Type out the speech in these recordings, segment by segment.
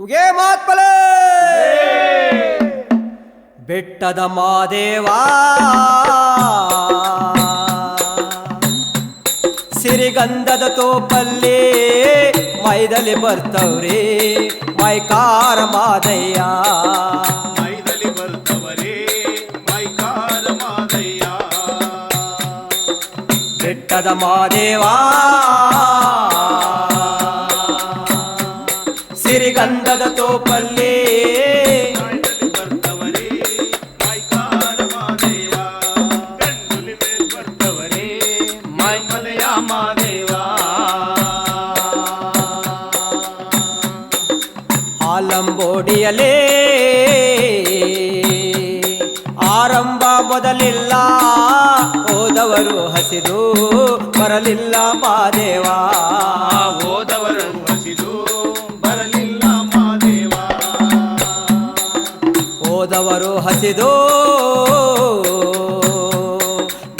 ಉಗೇ ಮಾತ್ಪಲೆ ಬೆಟ್ಟದ ಮಾದೇವ ಸಿರಿಗಂಧದ ತೋಪಲ್ಲಿ ಮೈದಲ್ಲಿ ಬರ್ತವ್ರಿ ಮೈಕಾರ ಮಾದಯ್ಯ ಮೈದಲ್ಲಿ ಬರ್ತವರೇ ಮೈಕಾರ ಮಾದಯ್ಯ ಬೆಟ್ಟದ ಮಾದೇವ ಸಿರಿಗಂಧದ ತೋಪಲ್ಲಿ ಮೈದಲ್ಲಿ ಬರ್ತವರೇ ಮೈಕಾರ ಮಾದೇವ ಗಂಡುಲಿ ಮೇಲ್ ಬರ್ತವರೇ ಮೈಮಲೆಯ ಮಾದೇವ ಆಲಂಬೋಡಿಯಲೇ ಆರಂಭ ಮೊದಲಿಲ್ಲ ಹೋದವರು ಹಸಿದು ಬರಲಿಲ್ಲ ಮಾದೇವ ಹೋದವರು ಹಸಿದು ಬರಲಿಲ್ಲ ಮಾದೇವ ಹೋದವರು ಹಸಿದು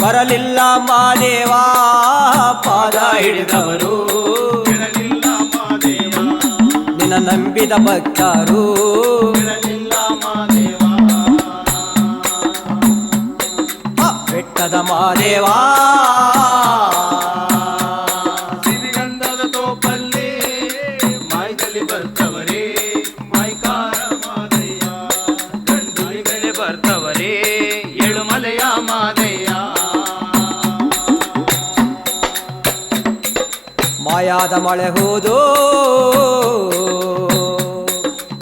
ಬರಲಿಲ್ಲ ಮಾದೇವ ಪಾದ ಹಿಡಿದವರು ಬಿಡಲಿಲ್ಲ ಮಾದೇವ ನಿನ್ನ ನಂಬಿದ ಭಕ್ತರು ಬಿಡಲಿಲ್ಲ ಮಾದೇವ ಬೆಟ್ಟದ ಮಾದೇವ ಸಿರಿಗಂಧದ ತೋಪಲ್ಲಿ ಮೈದಲ್ಲಿ ಬರ್ತವರೇ ಮೈಕಾರ ಮಾದಯ್ಯ ಗಂಡುಲಿ ಮೇಲೆ ಬರ್ತವರೇ ಏಳುಮಲೆಯ ಮಾದಯ್ಯ ಮಾಯಾದ ಮಳೆ ಹೋದು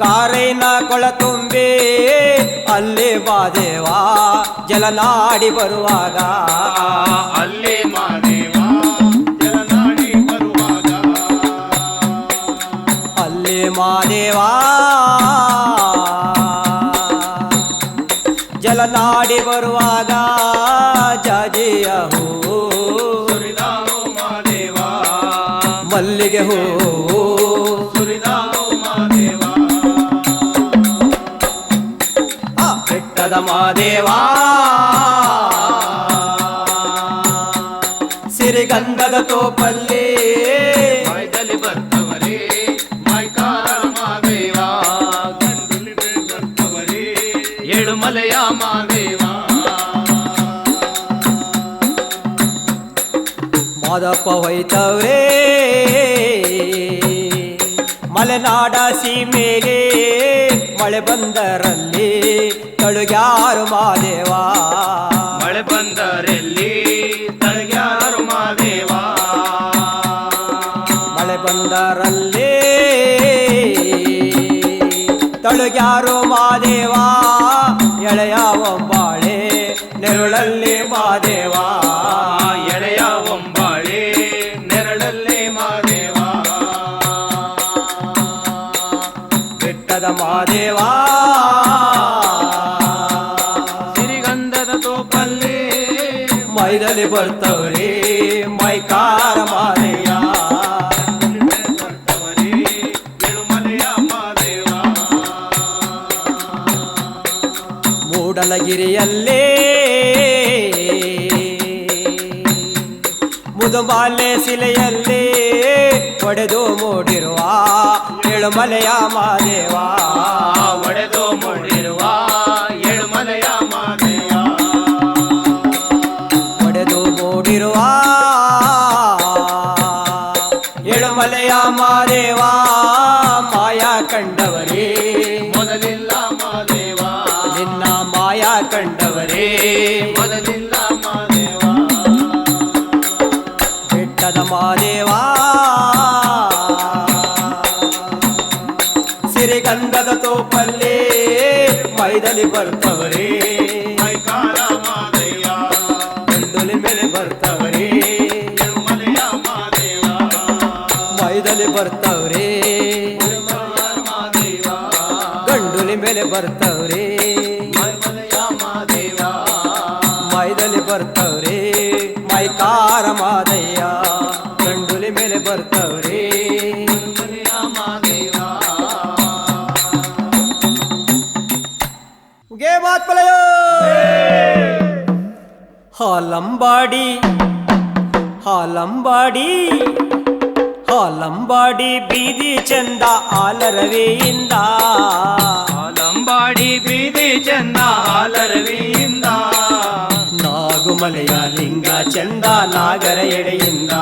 ಕಾರೈನ ಕೊಳ ತುಂಬಿ ಅಲ್ಲಿ ಮಾದೇವ ಜಲನಾಡಿ ಬರುವಾಗ ಅಲ್ಲಿ ಮಾದೇವ ಜಲನಾಡಿ ಬರುವಾಗ ಅಲ್ಲಿ ಮಾದೇವ ಜಲನಾಡಿ ಬರುವಾಗ ಜಾಜಿಯ ಹೂ ಸುರಿದಾವು ಮಾದೇವ ಮಲ್ಲಿಗೆ ಹೂ ಸುರಿದಾವು ಮಾದೇವ ಬೆಟ್ಟದ ಮಾದೇವ ಸಿರಿಗಂಧದ ತೋಪಲ್ಲಿ ಮೈದಲ್ಲಿ ಬರ್ತವರೇ ಮೈಕಾರ ಮಾದೇವ ಗಂಡುಲಿ ಮೇಲೆ ಬರ್ತವರೇ ಏಳುಮಲೆಯ ಮಾದೇವ ಮಾದಪ್ಪ ಹೋಯ್ತವ್ರೇ ಮಲೆನಾಡ ಸೀಮೆಗೆ ಮಳೆ ಬಂದರಲ್ಲಿ ತಳುಗ್ಯಾರು ಮಾದೇವ ಮಳೆ ಬಂದರೆಲ್ಲಿ ತಳಗ್ಯಾರು ಮಾದೇವ ಮಳೆ ಬಂದರಲ್ಲಿ ತಳುಗ್ಯಾರು ಮಾದೇವ ಎಳೆಯ ಒಂಬಾಳೆ ನೆರಳಲ್ಲಿ ಮಾದೇವ ಎಳೆಯ ಒಂಬಾಳೆ ನೆರಳಲ್ಲಿ ಮಾದೇವ ಬೆಟ್ಟದ ಮಾದೇವ ಸಿರಿಗಂಧದ ತೋಪಲ್ಲಿ ಮೈದಲ್ಲಿ ಬರ್ತವ್ರಿ ಮೈಕಾರ ಮಾದಯ್ಯ ಬರ್ತವರೇ ಏಳುಮಲೆಯ ಮಾದೇವ ಮೂಡಲಗಿರಿಯಲ್ಲೇ ಮುದುಮಾಲೆ ಶಿಲೆಯಲ್ಲಿ ಒಡೆದು ಮೂಡಿರುವ ಏಳುಮಲೆಯ ಮಾದೇವ ಒಡೆದು ಮೂಡಿರುವ ಏಳುಮಲೆಯ ಮಾದೇವ ಒಡೆದು ಮೂಡಿರುವ ಏಳುಮಲೆಯ ಮಾದೇವ ಮಾಯ ಕಂಡವರೇ ಮೊದಲಿಲ್ಲ ಮಾದೇವ ನಿನ್ನ ಮಾಯ ಕಂಡವರೇ ಮೊದಲಿಲ್ಲ ಮಾದೇವ ಬೆಟ್ಟದ ಮಾದೇವ ಸಿರಿಗಂಧದ ತೋಪಲ್ಲಿ ಮೈದಲ್ಲಿ ಬರ್ತವರೇ ಮೈಕಾರ ಮಾದಯ್ಯ ಗಂಡುಲಿ ಮೇಲೆ ಬರ್ತವರೇ ಏಳುಮಲೆಯ ಮಾದೇವ ಮೈದಲ್ಲಿ ಬರ್ತವ್ರೇ ಮಾದೇವ ಗಂಡುಲಿ ಮೇಲೆ ಬರ್ತವ್ರೇ ಮೈಮಲೆಯ ಮಾದೇವ ಮೈದಲ್ಲಿ ಬರ್ತವ್ರೇ ಮೈಕಾರ ಮಾದಯ್ಯ ಗಂಡುಲಿ ಮೇಲೆ ಬರ್ತವ್ರೇ ಮಲೆಯ ಮಾದೇವ ಉಗೇ ಮಾತ್ಪಲೆಯೋ ಹಾಲಂಬಾಡಿ ಹಾಲಂಬಾಡಿ ಆಲಂಬಾಡಿ ಬೀದಿ ಚಂದ ಆಲರವಿಯಿಂದ ಆಲಂಬಾಡಿ ಬೀದಿ ಚಂದ ಆಲರವಿಯಿಂದ ನಾಗುಮಲೆಯ ಲಿಂಗ ಚಂದ ನಾಗರ ಎಡೆಯಿಂದ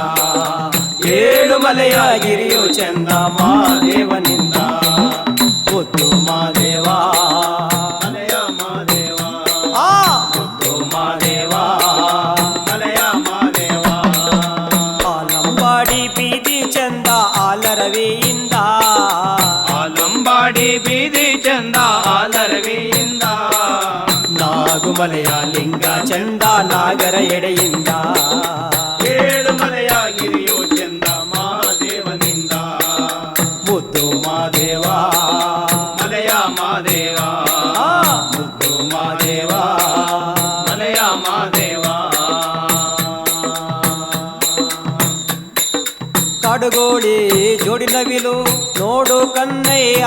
ಏಳುಮಲೆಯ ಗಿರಿಯು ಚಂದ ಮಾದೇವನಿಂದ ಮುದ್ದು ಮಾದೇವ ಮಲೆಯ ಮಾದೇವ ಆ ಮುದ್ದು ಮಾದೇವ ಮಲೆಯ ಮಾದೇವ ಆಲಂಬಾಡಿ ಬೀದಿ ಚಂದ ಆಲರವಿಯಿಂದ ಆಲಂಬಾಡಿ ಬೀದಿ ಚಂದ ಆಲರವಿಯಿಂದ ನಾಗುಮಲೆಯ ಲಿಂಗ ಚಂದ ನಾಗರ ಎಡೆಯಿಂದ ಏಳುಮಲೆಯ ಗಿರಿಯು ಚಂದ ಮಾದೇವನಿಂದ ಮುದ್ದು ಮಾದೇವ ಮಲೆಯ ಮಾದೇವ ಆ ಮುದ್ದು ಮಾದೇವ ಮಲೆಯ ಮಾದೇವ ಕಾಡುಗೋಳಿ ಜೋಡಿ ನವಿಲು ನೋಡು ಕನ್ನಯ್ಯ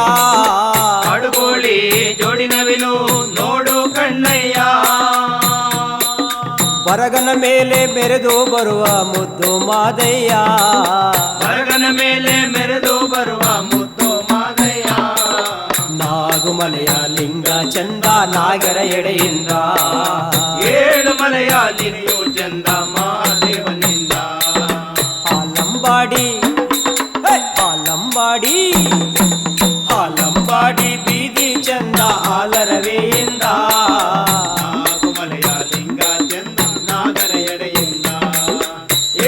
ಕಾಡುಗೋಳಿ ಜೋಡಿನವಿಲು ನೋಡು ಕಣ್ಣಯ್ಯ ಬರಗನ ಮೇಲೆ ಮೆರೆದು ಬರುವ ಮುದ್ದು ಮಾದಯ್ಯ ಬರಗನ ಮೇಲೆ ಮೆರೆದು ಬರುವ ಮುದ್ದು ಮಾದಯ್ಯ ನಾಗುಮಲೆಯ ಲಿಂಗ ಚಂದ ನಾಗರ ಎಡೆಯಿಂದ ಏಳುಮಲೆಯ ಗಿರಿಯು ಚಂದ ಮಾದೇವನಿಂದ ಆಲಂಬಾಡಿ ಹೇ, ಆಲಂಬಾಡಿ ಆಲಂಬಾಡಿ ಬೀದಿ ಚಂದ ಆಲರವಿಯಿಂದ ನಾಗುಮಲೆಯ ಲಿಂಗ ಚಂದ ನಾಗರ ಎಡೆಯಿಂದ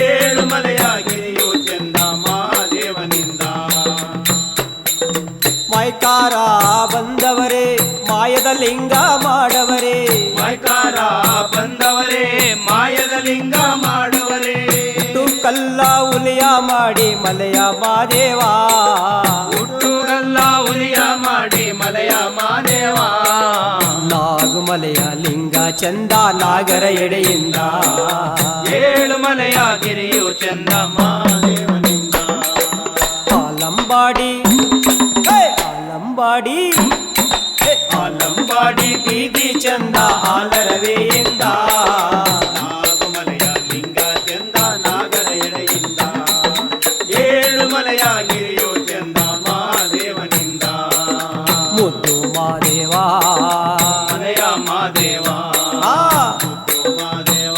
ಏಳುಮಲೆಯ ಗಿರಿಯು ಚಂದ ಮಾದೇವನಿಂದ ಮೈಕಾರ ಬಂದವರೇ ಮಾಯದ ಲಿಂಗ ಮಾಡವರೇ ಮೈಕಾರ ಬಂದವರೇ ಮಾಯದ ಲಿಂಗ ಮಾಡುವರೇ ಕಲ್ಲ ಹುಲಿಯ ಮಾಡಿ ಮಲೆಯ ಮಾದೇವ ಹುಟ್ಟುಗಲ್ಲ ಹುಲಿಯ ಮಾಡಿ ಮಲೆಯ ಮಾದೇವ ನಾಗುಮಲೆಯ ಲಿಂಗ ಚಂದ ನಾಗರ ಎಡೆಯಿಂದ ಏಳುಮಲೆಯ ಗಿರಿಯು ಚಂದ ಮಾದೇವನಿಂದ ಆಲಂಬಾಡಿ ಹೇ, ಆಲಂಬಾಡಿ ಹೇ, ಆಲಂಬಾಡಿ ಬೀದಿ ಚಂದ ಆಲರವೆಯಿಂದ ನಾಗುಮಲೆಯ ಲಿಂಗ ಚಂದ ನಾಗರ ಎಡೆಯಿಂದ ಏಳುಮಲೆಯ ಗಿರಿಯು ಚಂದ ಮಾದೇವನಿಂದ ಮುದ್ದು ಮಾದೇವ ಮಲೆಯ ಮಾದೇವ ಆ ಮುದ್ದು ಮಾದೇವ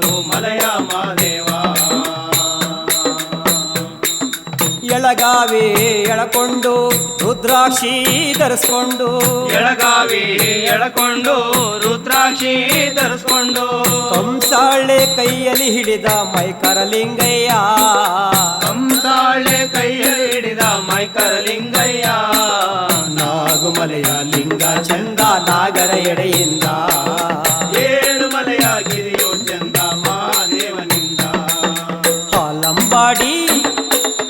ಓ ಮಲೆಯ ಮಾದೇವ ಎಳಗಾವಿ ಎಳಕೊಂಡು ರುದ್ರಾಕ್ಷಿ ಧರಿಸ್ಕೊಂಡು ಎಳಗಾವಿ ಎಳಕೊಂಡು ರುದ್ರಾಕ್ಷಿ ಧರಿಸ್ಕೊಂಡು ಕಂಸಾಳೆ ಕೈಯಲ್ಲಿ ಹಿಡಿದ ಮೈಕರ ಲಿಂಗಯ್ಯ ಕಂಸಾಳೆ ಕೈಯಲ್ಲಿ ಹಿಡಿದ ಮೈಕರ ಲಿಂಗಯ್ಯ ನಾಗುಮಲೆಯ ಲಿಂಗ ಚಂದ ನಾಗರ ಎಡೆಯಿಂದ ಏಳುಮಲೆಯ ಗಿರಿಯು ಚಂದ ಮಾದೇವನಿಂದ ಆಲಂಬಾಡಿ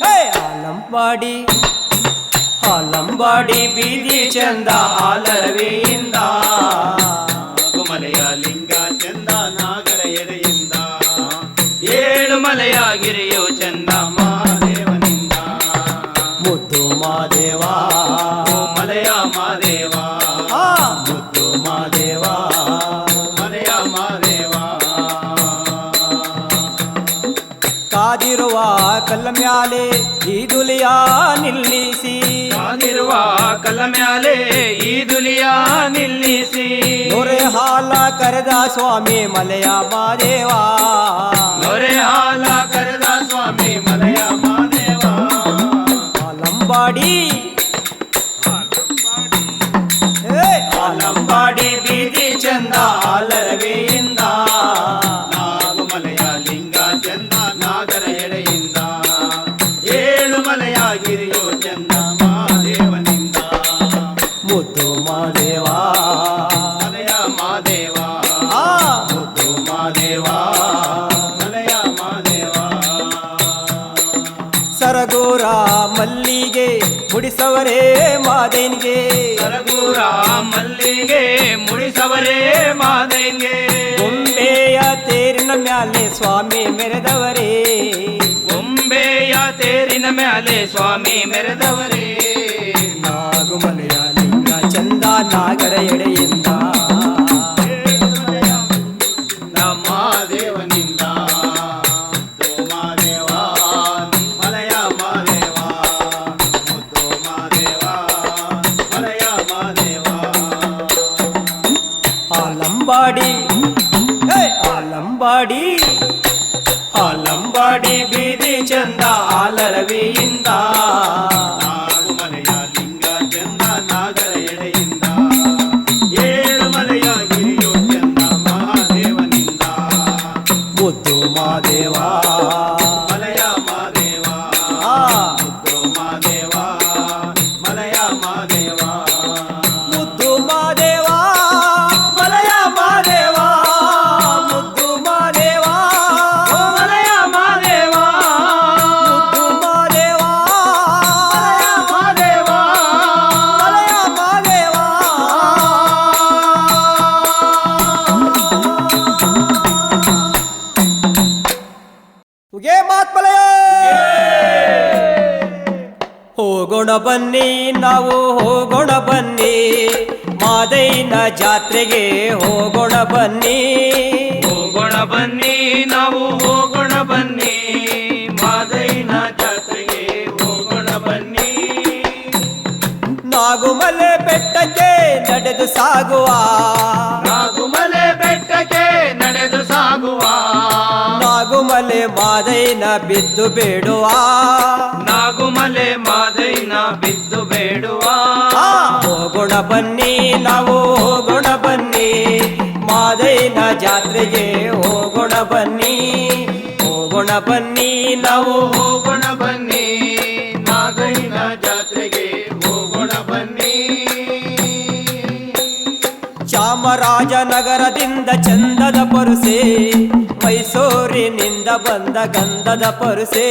ಹೇ, ಆಲಂಬಾಡಿ ಆಲಂಬಾಡಿ ಬೀದಿ ಚಂದ ಆಲರವೆಯಿಂದ ನಾಗುಮಲೆಯ ಲಿಂಗ ಚಂದ ನಾಗರ ಎಡೆಯಿಂದ ಏಳುಮಲೆಯ ಗಿರಿಯು ಚಂದ ಮಾದೇವನಿಂದ ಮುದ್ದು ಮಾದೇವ ಓ ಮಲೆಯ ಮಾದೇವ ಆ ಮುದ್ದು ಮಾದೇವ ಮಲೆಯ ಮಾದೇವ ಕಾದಿರುವ ಕಲ್ಲ ಮ್ಯಾಲೆ ಈ ದುಲಿಯ ನಿಲ್ಲಿಸಿ ಕಾದಿರುವ ಕಲ್ಲ ಮ್ಯಾಲೆ ಈ ದುಲಿಯ ನಿಲ್ಲಿಸಿ ನೊರೆ ಹಾಲ ಕರೆದ ಸ್ವಾಮಿ ಮಲೆಯ ಮಾದೇವ ನೊರೆ ಹಾಲ ಕರೆದ ಸ್ವಾಮಿ ಮಲೆಯ ಮಾದೇವ ಆಲಂಬಾಡಿ ಹೇ, ಆಲಂಬಾಡಿ ಬೀದಿ ಚಂದ ಆಲರವೆಯಿಂದ ನಾಗುಮಲೆಯ ಲಿಂಗ ಚಂದ ನಾಗರ ಎಡೆಯಿಂದ ಏಳುಮಲೆಯ ಗಿರಿಯು ಚಂದ ಮಾದೇವನಿಂದ ಮುದ್ದು ಮಾದೇವ ಮಲೆಯ ಮಾದೇವ ಆ ಮುದ್ದು ಮಾದೇವ ಮಲೆಯ ಮಾದೇವ ಸರಗೂರ ಮಲ್ಲಿಗೆ ಮುಡಿಸವರೇ ಮಾದೇನಿಗೆ ಸರಗೂರ ಮಲ್ಲಿಗೆ ಮುಡಿಸವರೇ ಮಾದೆಂಗೆ ಗೊಂಬೆಯ ತೇರಿನ ಮ್ಯಾಲೆ ಸ್ವಾಮಿ ಮೆರೆದವರೇ ಗೊಂಬೆಯ ತೇರಿನ ಮ್ಯಾಲೆ ಸ್ವಾಮಿ ಮೆರೆದವರೇ ನಾಗುಮಲೆಯ ಲಿಂಗ ಚಂದ ನಾಗರ ಎಡೆಯಿಂದ ನಮ್ಮ ದೇವನಿಂದ ಮಾದೇವ ಮಲೆಯ ಲಂಬಾಡಿ ಬೀದಿ ಚಂದ ಆಲರವಿಯಿಂದ ನಾಗುಮಲೆಯ ಲಿಂಗ ಚಂದ ನಾಗರ ಎಡೆಯಿಂದ ಏಳುಮಲೆಯ ಗಿರಿಯೋ ಚಂದ ಮಹಾದೇವನಿಂದ ಮುದ್ದು ಮಾದೇವ ಮಲಯ ಮಾದೇವ ಮುದ್ದು ಮಾದೇವ ಮಲಯ ಮಾದೇವ ಮುದ್ದು ಮಾದೇವ ಮಲಯ ಮಾದೇವ ಮುದ್ದು ಮಾದೇವ ಓ ಮಲಯ ಮಾದೇವ ಮುದ್ದು ಮಾದೇವ ಮಾದೇವ ಮಲಯ ಮಾದೇವ ಉಗೆ ಮಾತ್ಮಲಯ ಹೋಗೋಣ ಬನ್ನಿ ನಾವು ಹೋಗೋಣ ಬನ್ನಿ ಮಾದೈನ ಜಾತ್ರೆಗೆ ಹೋಗೋಣ ಬನ್ನಿ ಹೋಗೋಣ ಬನ್ನಿ ನಾವು ಹೋಗೋಣ ಬನ್ನಿ ಮಾದೈನ ಜಾತ್ರೆಗೆ ಹೋಗೋಣ ಬನ್ನಿ ನಾಗುಮಲೆ ಬೆಟ್ಟಕ್ಕೆ ನಡೆದು ಸಾಗುವ ನಾಗುಮಲೆ ಬೆಟ್ಟಕ್ಕೆ ನಡೆದು ಸಾಗುವ ನಾಗುಮಲೆ ಮಾದೈನ ಬಿದ್ದು ಬೇಡುವ ನಾಗುಮಲೆ ಮಾದೈನ ಬಿದ್ದು ಬೇಡುವ ಹೋಗೋಣ ಬನ್ನಿ ನಾವು ಹೋಗೋಣ ಬನ್ನಿ ಮಾದೈನ ಜಾತ್ರೆಗೆ ಹೋಗೋಣ ಬನ್ನಿ ಹೋಗೋಣ ಬನ್ನಿ ನಾವು ಹೋಗೋಣ ಬನ್ನಿ ಮಾದೈನ ಜಾತ್ರೆಗೆ ಹೋಗೋಣ ಬನ್ನಿ ಚಾಮರಾಜನಗರದಿಂದ ಚಂದದ ಪರುಸೆ ಮೈಸೂರಿನಿಂದ ಬಂದ ಗಂಧದ ಪರುಸೆ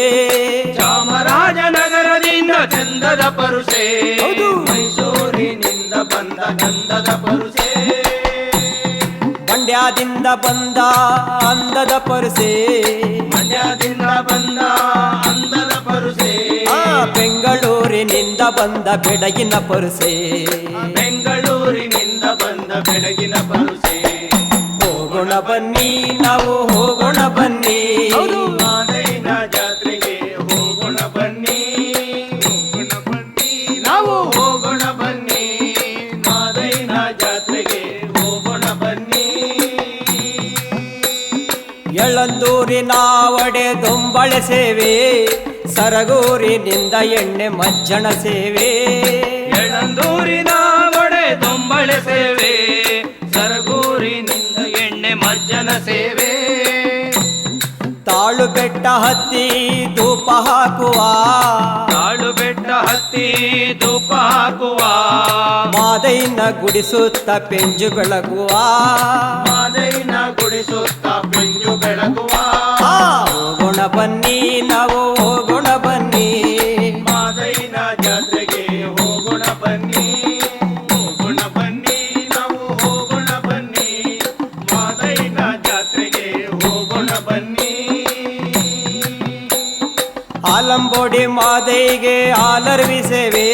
ಚಾಮರಾಜನಗರದಿಂದ ಚಂದದ ಪರುಸೆ ಹೌದು. ಮೈಸೂರಿನಿಂದ ಬಂದ ಗಂಧದ ಪರುಸೆ ಮಂಡ್ಯದಿಂದ ಬಂದ ಅಂದದ ಪರುಸೆ ಮಂಡ್ಯದಿಂದ ಬಂದ ಅಂದದ ಪರುಸೆ ಬೆಂಗಳೂರಿನಿಂದ ಬಂದ ಬೆಡಗಿನ ಪರುಸೆ ಬೆಂಗಳೂರಿನಿಂದ ಬಂದ ಬೆಳಗಿನ ಪರುಸೆ ಹೋಗೋಣ ಬನ್ನಿ ನಾವು ಹೋಗೋಣ ಬನ್ನಿ ಮಾದೈನ ಜಾತ್ರೆಗೆ ಹೋಗೋಣ ಬನ್ನಿ ಹೋಗೋಣ ಬನ್ನಿ ನಾವು ಹೋಗೋಣ ಬನ್ನಿ ಮಾದೈನ ಜಾತ್ರೆಗೆ ಹೋಗೋಣ ಬನ್ನಿ ಯಳಂದೂರಿನ ಒಡೆ ದೊಂಬಳೆ ಸೇವೆ ಸರಗೂರಿನಿಂದ ಎಣ್ಣೆ ಮಜ್ಜಣ ಸೇವೆ ಎಳಂದೂರಿನ ಒಡೆ ದೊಂಬಳೆ ಸೇವೆ ಸರಗೂರಿನಿಂದ ಎಣ್ಣೆ ಮಜ್ಜನ ಸೇವೆ ತಾಳು ಬೆಟ್ಟ ಹತ್ತಿ ಧೂಪ ಹಾಕುವ ತಾಳು ಬೆಟ್ಟ ಹತ್ತಿ ಧೂಪ ಹಾಕುವ ಮಾದೈನ ಗುಡಿಸುತ್ತ ಪೆಂಜು ಬೆಳಗುವ ಮಾದೈನ ಗುಡಿಸುತ್ತ ಬೆಂಜು ಬೆಳಗುವ ಹೋಗೋಣ ಬನ್ನಿ ನಾವು ಹೋಗೋಣ ಬನ್ನಿ ಮಾದೈನ ಜಾತ್ರೆಗೆ ಹೋಗೋಣ ಬನ್ನಿ ಹೋಗೋಣ ಬನ್ನಿ ನಾವು ಹೋಗೋಣ ಬನ್ನಿ ಮಾದೈನ ಜಾತ್ರೆಗೆ ಹೋಗೋಣ ಬನ್ನಿ ಆಲಂಬೋಡಿ ಮಾದೈಗೆ ಆಲರ್ವಿ ಸೇವೆ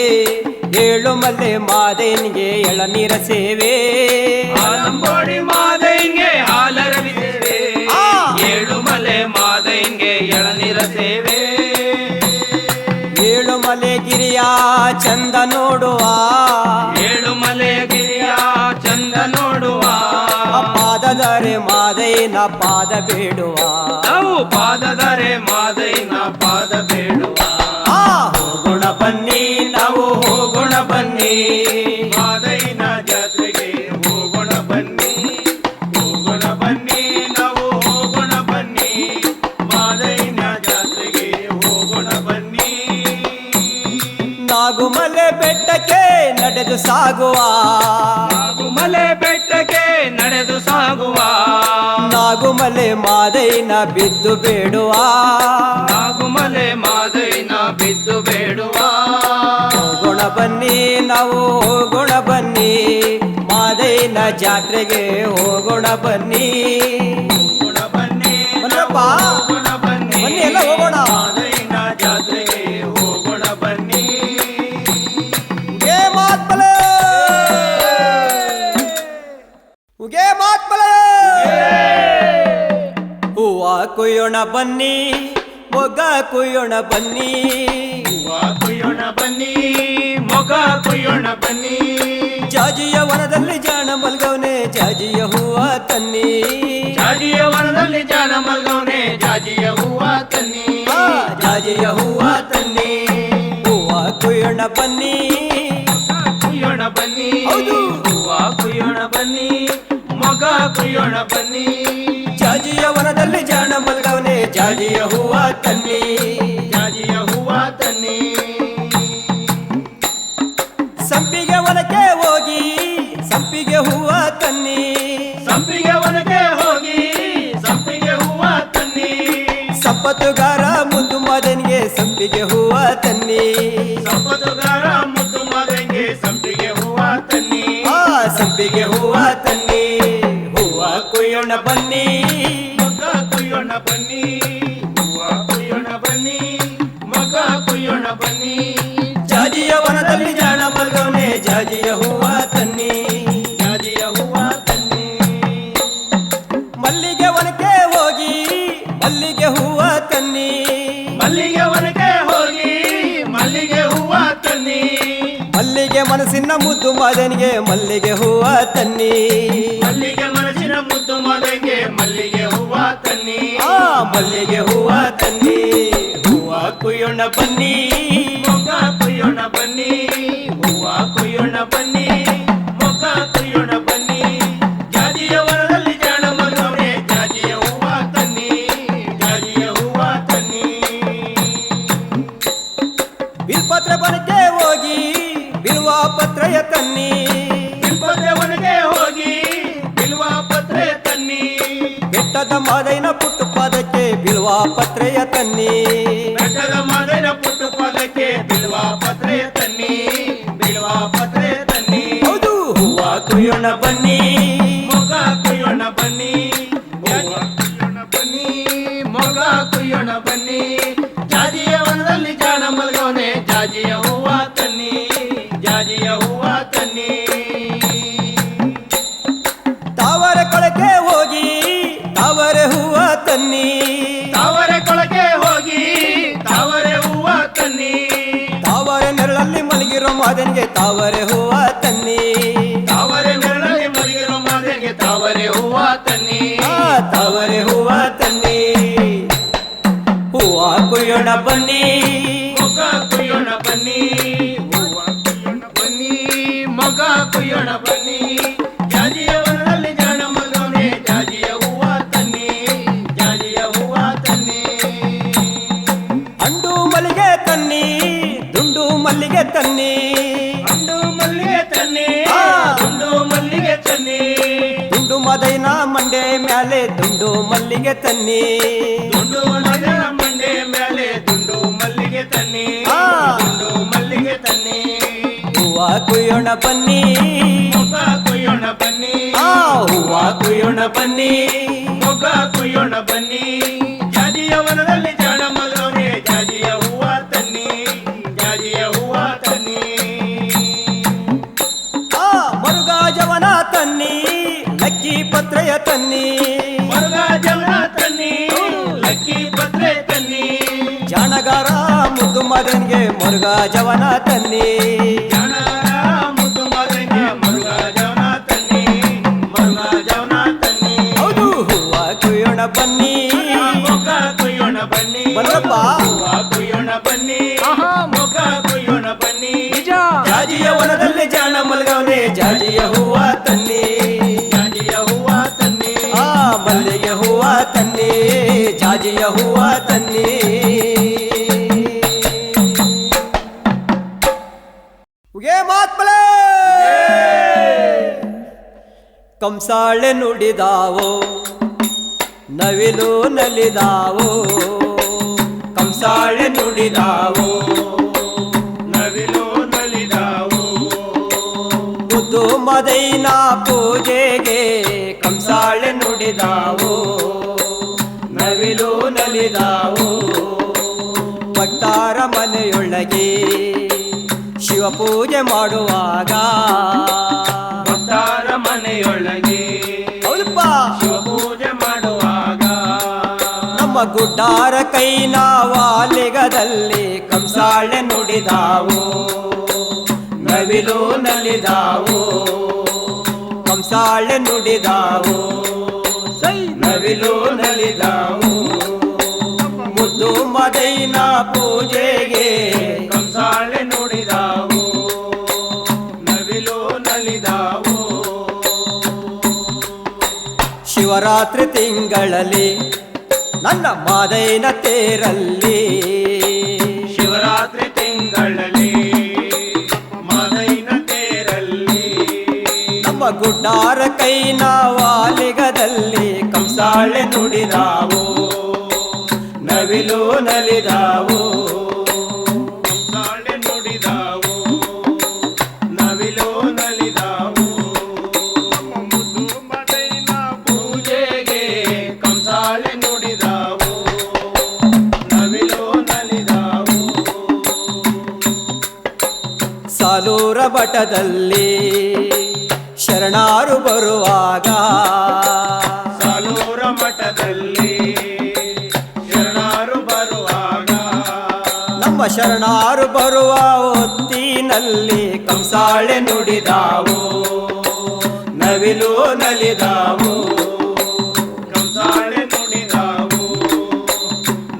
ಏಳುಮಲೆ ಮಾದೈನ್ಗೆ ಎಳನೀರ ಸೇವೆ ಆಲಂಬೋಡಿ ಮಾದೈನ್ಗೆ ಹಾಲರವಿ ಸೇವೆ ಏಳುಮಲೆ ಮಾದೈನ್ಗೆ ಎಳನೀರ ಸೇವೆ ಏಳುಮಲೆ ಗಿರಿಯ ಚಂದ ನೋಡುವ ಏಳುಮಲೆ ಗಿರಿಯ ಚಂದ ನೋಡುವ ಪಾದದರೆ ಮಾದೈನ ಪಾದ ಬೇಡುವ ನಾವು ಪಾದದರೆ ಮಾದೈನ ಪಾದ ಬೇಡುವ ಹೋಗೋಣ ಬನ್ನಿ ನಾವು ಹೋಗೋಣ ಬನ್ನಿ ಮಾದೈನ ಜಾತ್ರೆಗೆ ಹೋಗೋಣ ಬನ್ನಿ ಹೋಗೋಣ ಬನ್ನಿ ನಾವು ಹೋಗೋಣ ಬನ್ನಿ ಮಾದೈನ ಜಾತ್ರೆಗೆ ಹೋಗೋಣ ಬನ್ನಿ ನಾಗುಮಲೆ ಬೆಟ್ಟಕ್ಕೆ ನಡೆದು ಸಾಗುವ ನಾಗುಮಲೆ ಬೆಟ್ಟಕ್ಕೆ ನಡೆದು ಸಾಗುವ ನಾಗುಮಲೆ ಮಾದೈನ ಬಿದ್ದು ಬೇಡುವ ನಾಗುಮಲೆ ಮಾದೈನ ಬಿದ್ದು ಬೇಡುವ ಹೋಗೋಣ ಬನ್ನಿ ನಾವು ಹೋಗೋಣ ಬನ್ನಿ ಮಾದೈನ ಜಾತ್ರೆಗೆ ಹೋಗೋಣ ಬನ್ನಿ ಹೋಗೋಣ ಬನ್ನಿ ಬನ್ರಪ್ಪ. ಹೋಗೋಣ ಬನ್ನಿ ಬನ್ನಿ ಎಲ್ಲ ಹೋಗೋಣ. ಮಾದೈನ ಜಾತ್ರೆಗೆ ಹೋಗೋಣ ಬನ್ನಿ ಉಗೆ ಮಾತ್ಮಲೆ ಉಗೆ ಮಾತ್ಮಲೆ ಹೂವ ಕುಯ್ಯೋಣ ಬನ್ನಿ ಮೊಗ್ಗ ಕುಯ್ಯೋಣ ಬನ್ನಿ ಹೂವ ಕುಯ್ಯೋಣ ಬನ್ನಿ ಮೊಗ ಕುಯ್ಯೋಣ ಬನ್ನಿ ಜಾಜಿಯ ವನದಲ್ಲಿ ಜಾಣ ಮಲ್ಗವನೆ ಜಾಜಿಯ ಹೂವ ತನ್ನಿ ಜಾಜಿಯ ವನದಲ್ಲಿ ಜಾಣ ಮಲ್ಗವನೆ ಜಾಜಿಯ ಹೂವ ತನ್ನಿ ಜಾಜಿಯ ಹೂವ ತನ್ನಿ ಹೂವ ಕುಯ್ಯೋಣ ಬನ್ನಿ ಕುಯ್ಯೋಣ ಬನ್ನಿ ಹೌದು. ಹೂವ ಕುಯ್ಯೋಣ ಬನ್ನಿ ಮೊಗ ಕುಯ್ಯೋಣ ಬನ್ನಿ ಜಾಜಿಯ ವನದಲ್ಲಿ ಜಾಣ ಮಲ್ಗವನೆ ಜಾಜಿಯ ಹೂವ ತನ್ನಿ ಜಾಜಿಯ ಹೂವ ತನ್ನಿ ಸಂಪಿಗೆ ವನಕ್ಕೆ ಹೋಗಿ ಸಂಪಿಗೆ ಹೂವ ತನ್ನಿ ಸಂಪಿಗೆ ವನಕ್ಕೆ ಹೋಗಿ ಸಂಪಿಗೆ ಹೂವ ತನ್ನಿ ಸಂಪತ್ತುಗಾರ ಮುದ್ದು ಮದನಿಗೆ ಸಂಪಿಗೆ ಹೂವ ತನ್ನಿ ಸಂಪತ್ತುಗಾರ ಮುದ್ದು ಮಗನಿಗೆ ಸಂಪಿಗೆ ಹೂವ ತನ್ನಿ ಸಂಪಿಗೆ ಹೂವ ತನ್ನಿ ಹೂವ ಕುಯ್ಯೋಣ ಬನ್ನಿ ಮೊಗ ಕುಯ್ಯೋಣ ಬನ್ನಿ ಹೂವ ಕುಯ್ಯೋಣ ಬನ್ನಿ ಮೊಗ ಕುಯ್ಯೋಣ ಬನ್ನಿ ಜಾಜಿಯ ವನದಲ್ಲಿ ಜಾಣ ಮಲ್ಗವನೆ ಜಾಜಿಯ ಹೂವ ತನ್ನಿ ಜಾಜಿಯ ಹೂವ ತನ್ನಿ ಮಲ್ಲಿಗೆ ವನಕ್ಕೆ ಹೋಗಿ ಮಲ್ಲಿಗೆ ಹೂವ ತನ್ನಿ ಮಲ್ಲಿಗೆ ವನಕ್ಕೆ ಹೋಗಿ ಮಲ್ಲಿಗೆ ಹೂವ ತನ್ನಿ ಮಲ್ಲಿಗೆ ಮನಸ್ಸಿನ ಮುದ್ದು ಮದನಿಗೆ ಮಲ್ಲಿಗೆ ಹೂವ ತನ್ನಿ ಮಲ್ಲಿಗೆ ಮನಸ್ಸಿನ ಮುದ್ದು ಮಗನಿಗೆ ಮಲ್ಲಿಗೆ ಹೂವ ತನ್ನಿ ಮಲ್ಲಿಗೆ ಹೂವ ತನ್ನಿ ಹೂವ ಕುಯ್ಯೋಣ ಬನ್ನಿ ಮೊಗ ಕುಯ್ಯೋಣ ಬನ್ನಿ ಹೂವ ಕುಯ್ಯೋಣ ಬನ್ನಿ ಮೊಗ ಕುಯ್ಯೋಣ ಬನ್ನಿ ಜಾಜಿಯ ವನದಲ್ಲಿ ಜಾಣ ಮಲ್ಗವನೆ ಜಾಜಿಯ ಹೂವ ತನ್ನಿ ಜಾಜಿಯ ಹೂವ ತನ್ನಿ ಬಿಲ್ಪತ್ರ ವನಕ್ಕೆ ಹೋಗಿ ಬಿಲ್ವ ಪತ್ರೆಯ ತನ್ನಿ ಬಿಲ್ಪತ್ರೆ ವನಕ್ಕೆ ಹೋಗಿ ಬಿಲ್ವ ಪತ್ರೆ ತನ್ನಿ ಬೆಟ್ಟದ ಮಾದೈನ ಪುಟ್ಟು ಪಾದಕ್ಕೆ ಬಿಲ್ವ ಪತ್ರೆಯ ತನ್ನಿ ಬೆಟ್ಟದ ಮಾದನ ಪುಟ್ಟು ಪದಕ್ಕೆ ಬಿಲ್ವ ಪತ್ರೆ ತನ್ನಿ ಬಿಲ್ವ ಪತ್ರೆ ತನ್ನಿ ಹೌದು ಹೂವ ಕುಯ್ಯೋಣ ಬನ್ನಿ ಮೊಗ ಕುಯ್ಯೋಣ ಬನ್ನಿ ಹೂವ ಕುಯ್ಯೋಣ ಬನ್ನಿ ಮೊಗ ಕುಯ್ಯೋಣ ಬನ್ನಿ ಜಾಜಿಯ ವನದಲ್ಲಿ ಜಾಣ ಮಲ್ಗವನೆ ಜಾಜಿಯ ಹೂವ ತನ್ನಿ ಜಾಜಿಯ ಹೂವ ತನ್ನಿ ತಾವರ ಕೊಳಕ್ಕೆ ಹೋಗಿ ತಾವರೆ ಹೂವ ತನ್ನಿ ತಾವರೆ ಕೊಳಕ್ಕೆ ಹೋಗಿ ತಾವರೆ ಹೂವ ತನ್ನಿ ತಾವರೆ ನೆರಳಲ್ಲಿ ಮಲಗಿರೋ ಮಾದನಿಗೆ ತಾವರೆ ಹೂವ ತನ್ನಿ ತಾವರೆ ನೆರಳಲ್ಲಿ ಮಲಗಿರೋ ಮಾದನಿಗೆ ತಾವರೆ ಹೂವ ತನ್ನಿ ತಾವರೆ ಹೂವ ತನ್ನಿ ಹೂವ ಕುಯ್ಯೋಣ ಬನ್ನಿ ಮೊಗ ಕುಯ್ಯೋಣ ಬನ್ನಿ ಹೂವ ಕುಯ್ಯೋಣ ಬನ್ನಿ ಮೊಗ ಕುಯ್ಯೋಣ ಬನ್ನಿ ಜಾಜಿಯ ವನದಲ್ಲಿ ಜಾಣ ಮಲ್ಗವನೆ ಜಾಜಿಯ ಹೂವ ತನ್ನಿ ಜಾಜಿಯ ಹೂವ ತನ್ನಿ ಅಂಡು ಮಲ್ಲಿಗೆ ತನ್ನಿ ದುಂಡು ಮಲ್ಲಿಗೆ ತನ್ನಿ ಅಂಡು ಮಲ್ಲಿಗೆ ತನ್ನಿ ದುಂಡು ಮಲ್ಲಿಗೆ ತನ್ನಿ ದುಂಡು ಮದೈನ ಮಂಡೆ ಮ್ಯಾಲೆ ದುಂಡು ಮಲ್ಲಿಗೆ ತನ್ನಿ ದುಂಡು ಮಲ್ಲಿಗೆ ಮಂಡೆ ಮೇಲೆ ದುಂಡು ಮಲ್ಲಿಗೆ ತನ್ನಿ ದುಂಡು ಮಲ್ಲಿಗೆ ತನ್ನಿ ಹೂವ ಕುಯ್ಯೋಣ ಬನ್ನಿ ಮೊಗ ಕುಯ್ಯೋಣ ಬನ್ನಿ ಹೂವ ಕುಯ್ಯೋಣ ಬನ್ನಿ ಮೊಗ ಕುಯ್ಯೋಣ ಬನ್ನಿ ಜಾಜಿಯ ವನದಲ್ಲಿ ಜಾಣ ಮಲ್ಗವನೆ ಜಾಜಿಯ ಹೂವ ತನ್ನಿ ಜಾಜಿಯ ಹೂವ ತನ್ನಿ ಮರುಗಾಜವನ ತನ್ನಿ ಲಕ್ಕಿ ಪತ್ರೆಯ ತನ್ನಿ ಮರುಗ ಜವನ ತನ್ನಿ ಲಕ್ಕಿ ಪತ್ರೆ ತನ್ನಿ ಜಾಣಗಾರ ಮುದ್ದು ಮದನಿಗೆ ಮರುಗಾಜವನ ತನ್ನಿ ಜಾಣಗಾರ ಮುದ್ದು ಮಗನಿಗೆ ಮರುಗ ಜವನ ತನ್ನಿ ಮರುಗ ಜವನ ತನ್ನಿ ಹೌದು ಹೂವ ಕುಯ್ಯೋಣ ಬನ್ನಿ ಮೊಗ ಕುಯ್ಯೋಣ ಬನ್ನಿ ಬನ್ರಪ್ಪ. ಹೂವ ಕುಯ್ಯೋಣ ಬನ್ನಿ ಮೊಗ ಕುಯ್ಯೋಣ ಬನ್ನಿ ಜಾಜಿಯ ವನದಲ್ಲಿ ಜಾಣ ಮಲ್ಗವನೆ ಜಾಜಿಯ ಹೂವ ತನ್ನಿ ಜಾಜಿಯ ಹೂವ ತನ್ನಿ ಮಲ್ಲಿಗೆ ಹೂವ ತನ್ನಿ ಜಾಜಿಯ ಹೂವ ತನ್ನಿ ಉಗೇ ಮಾತ್ಮಲೆ ಕಂಸಾಳೆ ನುಡಿದಾವೋ ನವಿಲು ನಲಿದಾವೋ ಕಂಸಾಳೆ ನುಡಿದಾವೋ ನವಿಲು ನಲಿದಾವು ಮುದ್ದು ಮದೈನ ಪೂಜೆಗೆ ಕಂಸಾಳೆ ನುಡಿದಾವೋ ನವಿಲು ನಲಿದಾವೋ ಭಕ್ತಾರ ಮನೆಯೊಳಗೆ ಶಿವ ಪೂಜೆ ಮಾಡುವಾಗ ಭಕ್ತರ ಮನೆಯೊಳಗೆ ಹೌದಪ್ಪ ಶಿವ ಪೂಜೆ ಮಾಡುವಾಗ ನಮ್ಮ ಗುಡ್ಡಾರ ಕೈನಾವಾಲಿಗದಲ್ಲಿ ಕಂಸಾಳೆ ನುಡಿದಾವು ನವಿಲು ನಲಿದಾವು ಕಂಸಾಳೆ ನುಡಿದಾವು ನವಿಲು ನಲಿದಾವು ಮುದ್ದು ಮದೈನ ಪೂಜೆಗೆ ಕಂಸಾಳೆ ನುಡಿದಾವು ನವಿಲು ನಲಿದಾವು ಶಿವರಾತ್ರಿ ತಿಂಗಳಲ್ಲಿ ನನ್ನ ಮಾದೈನ ತೇರಲ್ಲಿ ಶಿವರಾತ್ರಿ ತಿಂಗಳಲ್ಲಿ ಮಾದೈನ ತೇರಲ್ಲಿ ನಮ್ಮ ಗುಡ್ಡಾರ ಕೈನ ವಾಲಿಗದಲ್ಲಿ ಕಂಸಾಳೆ ನುಡಿದಾವು ನವಿಲು ನಲಿದಾವು ಕಂಸಾಳೆ ನುಡಿದಾವು ನವಿಲು ನಲಿದಾವು ಮುದ್ದು ಮದೈನ ಪೂಜೆಗೆ ಕಂಸಾಳೆ ನುಡಿದಾವು ನವಿಲು ನಲಿದಾವು ಸಾಲೂರ ಮಠದಲ್ಲಿ ಶರಣಾರು ಬರುವಾಗ ಸಾಲೂರ ಮಠದಲ್ಲಿ ಶರಣಾರು ಬರುವಾಗ ನಮ್ಮ ಶರಣಾರು ಬರುವ ಹೊತ್ತಿನಲ್ಲಿ ಕಂಸಾಳೆ ನುಡಿದಾವು ನವಿಲು ನಲಿದಾವು ಕಂಸಾಳೆ ನುಡಿದಾವು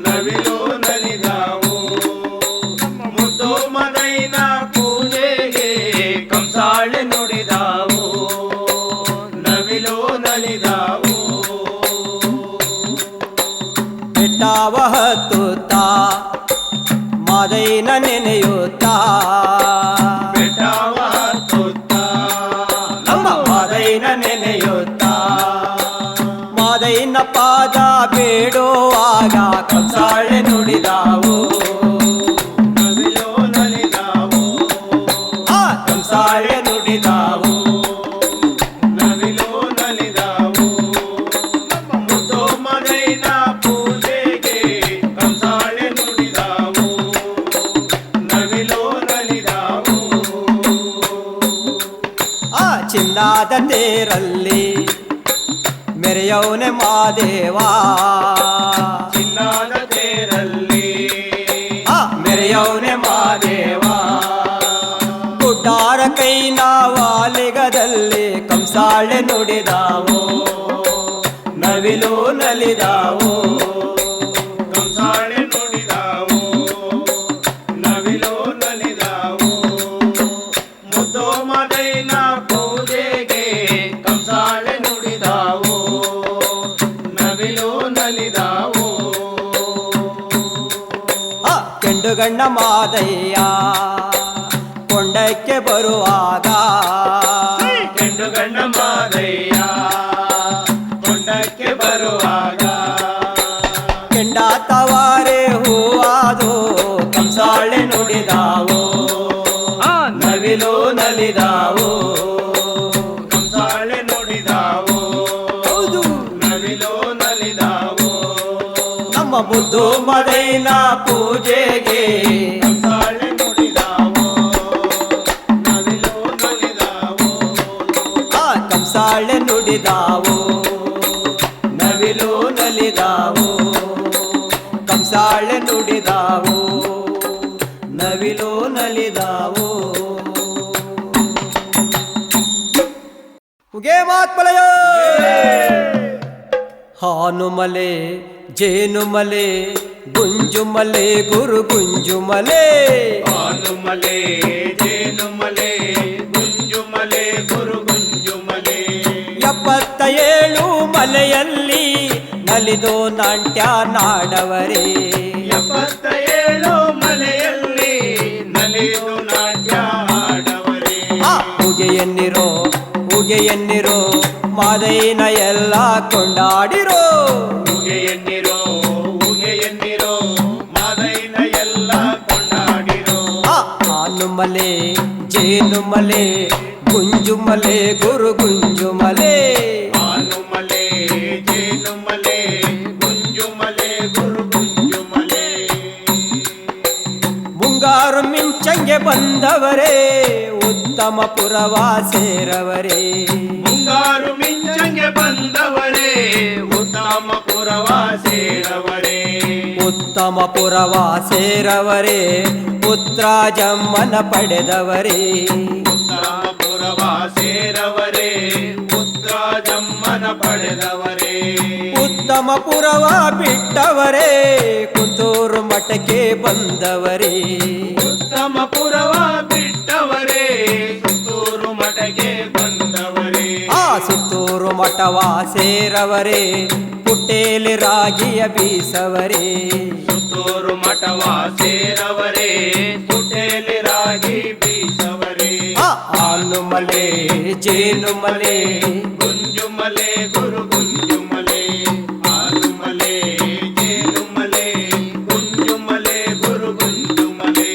ನವಿಲು ನಲಿದಾವು ಮುದ್ದು ಮದೈನ ಪೂಜೆಗೆ ಕಂಸಾಳೆ ನುಡಿದಾವು ನವಿಲು ನಲಿದಾವು ಬೆಟ್ಟವ ಹತ್ತುತ್ತಾ ಮಾದೈನ ನೆನೆಯುತ್ತಾ ಬೆಟ್ಟವ ಹತ್ತುತ್ತಾ ನಮ್ಮ ಮಾದೈನ ನೆನೆಯುತ್ತಾ ಮಾದೈನ ಪಾದ ಬೇಡುವಾಗ ಕಂಸಾಳೆ ನುಡಿದಾವು ನವಿಲು ನಲಿದಾವು ಆ ಕಂಸಾಳೆ ನುಡಿದಾವು ನವಿಲು ನಲಿದಾವು ಮುದ್ದು ಮದೈನ ಪೂಜೆಗೆ ಕಂಸಾಳೆ ನುಡಿದಾವು ನವಿಲು ನಲಿದಾವು ಆ ಚಿನ್ನಾದ ತೇರಲ್ಲಿ ಮೆರೆಯವನೆ ಮಾದೇವಾ ಚಿನ್ನದ ತೇರಲ್ಲಿ ಆ ಮೆರೆಯವನೆ ಮಾದೇವಾ ಗುಡ್ಡಾರ ಕೈನ ವಾಲಿಗದಲ್ಲಿ ಕಂಸಾಳೆ ನುಡಿದಾವು ನವಿಲು ನಲಿದಾವು ಕಂಸಾಳೆ ನುಡಿದಾವು ನವಿಲು ನಲಿದಾವು ಮುದ್ದು ಮದೈನ ಪೂಜೆಗೆ ಕಂಸಾಳೆ ನುಡಿದಾವು ನವಿಲು ನಲಿದಾವು ಆ ಕೆಂಡುಗಣ್ಣ ಮಾದಯ್ಯ ಕೊಂಡಕ್ಕೆ ಬರುವಾಗ ಕೆಂಡುಗಣ್ಣ ಮಾದಯ್ಯ ಕೊಂಡಕ್ಕೆ ಬರುವಾಗ ಕೆಂಡ ತವಾರೆ ಹೂವಾದು ಕಂಸಾಳೆ ನುಡಿದಾವು ನವಿಲು ನಲಿದಾವು ಕಂಸಾಳೆ ನುಡಿದಾವು ಹೌದು ನವಿಲು ನಲಿದಾವು ನಮ್ಮ ಮುದ್ದು ಮದೈನ ಪೂಜೆಗೆ ಕಂಸಾಳೆ ನುಡಿದಾವು ನವಿಲು ನಲಿದಾವು ಆ ಕಂಸಾಳೆ ನುಡಿದಾವು ನವಿಲು ನಲಿದಾವು ಕಂಸಾಳೆ ನುಡಿದಾವು ನವಿಲು ನಲಿದಾವು ಹುಗೆ ಮಾತ್ಮಲಯೋ ಹಾನುಮಲೆ ಜೇನುಮಲೆ ಗುಂಜುಮಲೆ ಗುರು ಗುಂಜುಮಲೆ ಹಾನುಮಲೆ ಜೇನುಮಲೆ ಗುಂಜುಮಲೆ ಗುರು ಗುಂಜುಮಲೆ 77 ಮಲೆಯಲ್ಲಿ ನಲಿದು ನಾಟ್ಯ ನಾಡವರೇ 77 ಮಲೆಯಲ್ಲಿ ನಲಿದು ನಾಟ್ಯ ಆಡವರೇ ಆ ಉಗೆಯನ್ನಿರೋ ಉಗೆಯನ್ನಿರೋ ಮಾದೈನ ಎಲ್ಲ ಕೊಂಡಾಡಿರೋ ಉಗೆಯನ್ನಿರೋ ಉಗೆಯನ್ನಿರೋ ಮಾದೈನ ಎಲ್ಲ ಕೊಂಡಾಡಿರೋ ಆ ಹಾನುಮಲೆ ಜೇನುಮಲೆ ಗುಂಜುಮಲೆ ಗುರು ಗುಂಜುಮಲೆ ಹಾನುಮಲೆ ಜೇನುಮಲೆ ಗುಂಜುಮಲೆ ಗುರು ಗುಂಜುಮಲೆ ಮುಂಗಾರು ಮಿಂಚಂಗೆ ಬಂದವರೇ ಉತ್ತಮ ಪುರವಾ ಸೇರವರೇ ಮುಂಗಾರು ಮಿಂಚಂಗೆ ಬಂದವರೇ ಉತ್ತಮ ಪುರವಾ ಸೇರವರೇ ಉತ್ತಮ ಪುರವಾ ಸೇರವರೇ ಪುತ್ರ ಜಮ್ಮನ ಪಡೆದವರೇ ಉತ್ತಮ ಪುರವಾ ಸೇರವರೇ ಪುತ್ರ ಜಮ್ಮನ ಪಡೆ ಪಡೆದವರೇ ಉತ್ತಮ ಪುರವ ಬಿಟ್ಟವರೇ ಕುಂತೂರು ಮಠಕ್ಕೆ ಬಂದವರೇ ಉತ್ತಮ ಪುರವ ಬಿಟ್ಟವರೇ ಸುತ್ತೂರು ಮಠಕ್ಕೆ ಬಂದವರೇ ಆ ಸುತ್ತೂರು ಮಠವ ಸೇರವರೇ ಪುಟ್ಟೇಲಿ ರಾಗಿಯ ಬೀಸವರೇ ಸುತ್ತೂರು ಮಠವ ಸೇರವರೇ ಪುಟ್ಟೇಲಿ ರಾಗಿ ಬೀಸವರೇ ಹಾಲುಮಲೆ ಜೇನುಮಲೆ ಗುಂಜುಮಲೆ ಗುರು ಗುಂಜುಮಲೆ ಹಾಲುಮಲೆ ಜೇನುಮಲೆ ಗುಂಜುಮಲೆ ಗುರು ಗುಂಜುಮಲೆ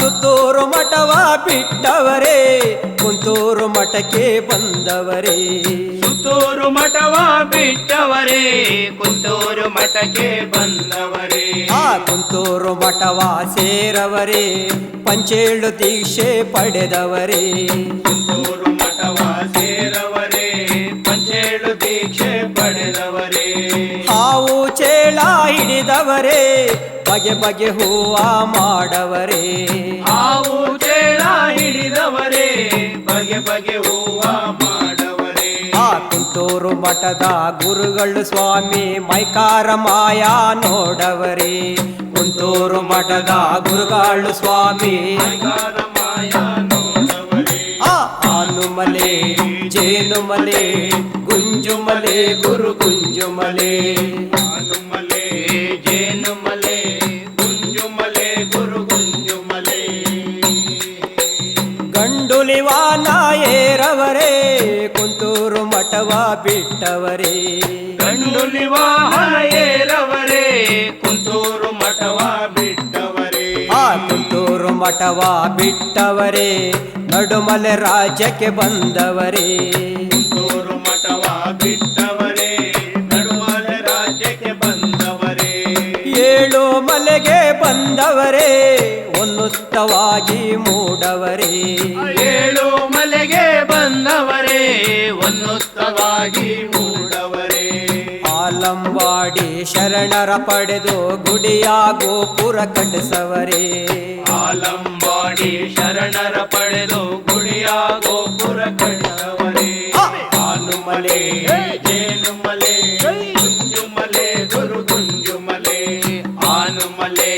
ಸುತ್ತೂರು ಮಠವ ಬಿಟ್ಟವರೇ ಕುಂತೂರು ಮಠಕ್ಕೆ ಬಂದವರೇ ಸುತ್ತೂರು ಮಠವ ಬಿಟ್ಟವರೇ ಕುಂತೂರು ಮಠಕ್ಕೆ ಬಂದವರೇ ಕುಂತೂರು ಮಠವ ಸೇರವರೇ ಪಂಚೇಳು ದೀಕ್ಷೆ ಪಡೆದವರೇ ಕುಂತೂರು ಮಠವ ಸೇರವರೇ ಪಂಚೇಳು ದೀಕ್ಷೆ ಪಡೆದವರೇ ಹಾವು ಚೇಳ ಹಿಡಿದವರೇ ಬಗೆ ಬಗೆ ಹೂವ ಮಾಡವರೇ ಹಾವು ಚೇಳ ಹಿಡಿದವರೇ ಬಗೆ ಬಗೆ ಹೂವ ಮಾಡವರೇ ಕುಂತೂರು ಮಠದ ಗುರುಗಳು ಸ್ವಾಮಿ ಮೈಕಾರ ಮಾಯಾ ನೋಡವರೇ ಕುಂತೂರು ಮಠದ ಗುರುಗಳು ಸ್ವಾಮಿ ಮೈಕಾರ ಮಾಯಾ ನೋಡವರೇ ಹಾಲುಮಲೆ ಜೇನುಮಲೆ ಗುಂಜುಮಲೆ ಗುರು ಗುಂಜುಮಲೆ ಹಾಲುಮಲೆ ಜೇನುಮಲೆ ಗುಂಜುಮಲೆ ಗುರು ಗುಂಜುಮಲೆ ಗಂಡುಲಿವಾನ ಏರವರೇ ಕುಂತೂರು ಮಠವ ಬಿಟ್ಟವರೇ ಗಂಡುಲಿ ವಾಹನ ಏರವರೇ ಕುಂತೂರು ಮಠವ ಬಿಟ್ಟವರೇ ಕುಂತೂರು ಮಠವ ಬಿಟ್ಟವರೇ ನಡುಮಲೆ ರಾಜ್ಯಕ್ಕೆ ಬಂದವರೇ ಕುಂತೂರು ಮಠವ ಬಿಟ್ಟವರೇ ನಡುಮಲೆ ರಾಜ್ಯಕ್ಕೆ ಬಂದವರೇ ಏಳು ಮಲೆಗೆ ಬಂದವರೇ ಉನ್ನತವಾಗಿ ಮೂಡವರೇ ಏಳು ಮಲೆಗೆ ಬಂದವರೇ ಉನ್ನತವಾಗಿ ಮೂಡವರೇ ಆಲಂವಾಡಿ ಶರಣರ ಪಡೆದು ಗುಡಿಯ ಗೋಪುರ ಕಟ್ಟಿಸವರೇ ಆಲಂಬಾಡಿ ಶರಣರ ಪಡೆದು ಗುಡಿಯ ಗೋಪುರ ಕಟ್ಟಿಸವರೇ ಹಾಲುಮಲೆ ಜೇನುಮಲೆ ಗುಂಜುಮಲೆ ಗುರು ಗುಂಜುಮಲೆ ಹಾಲುಮಲೆ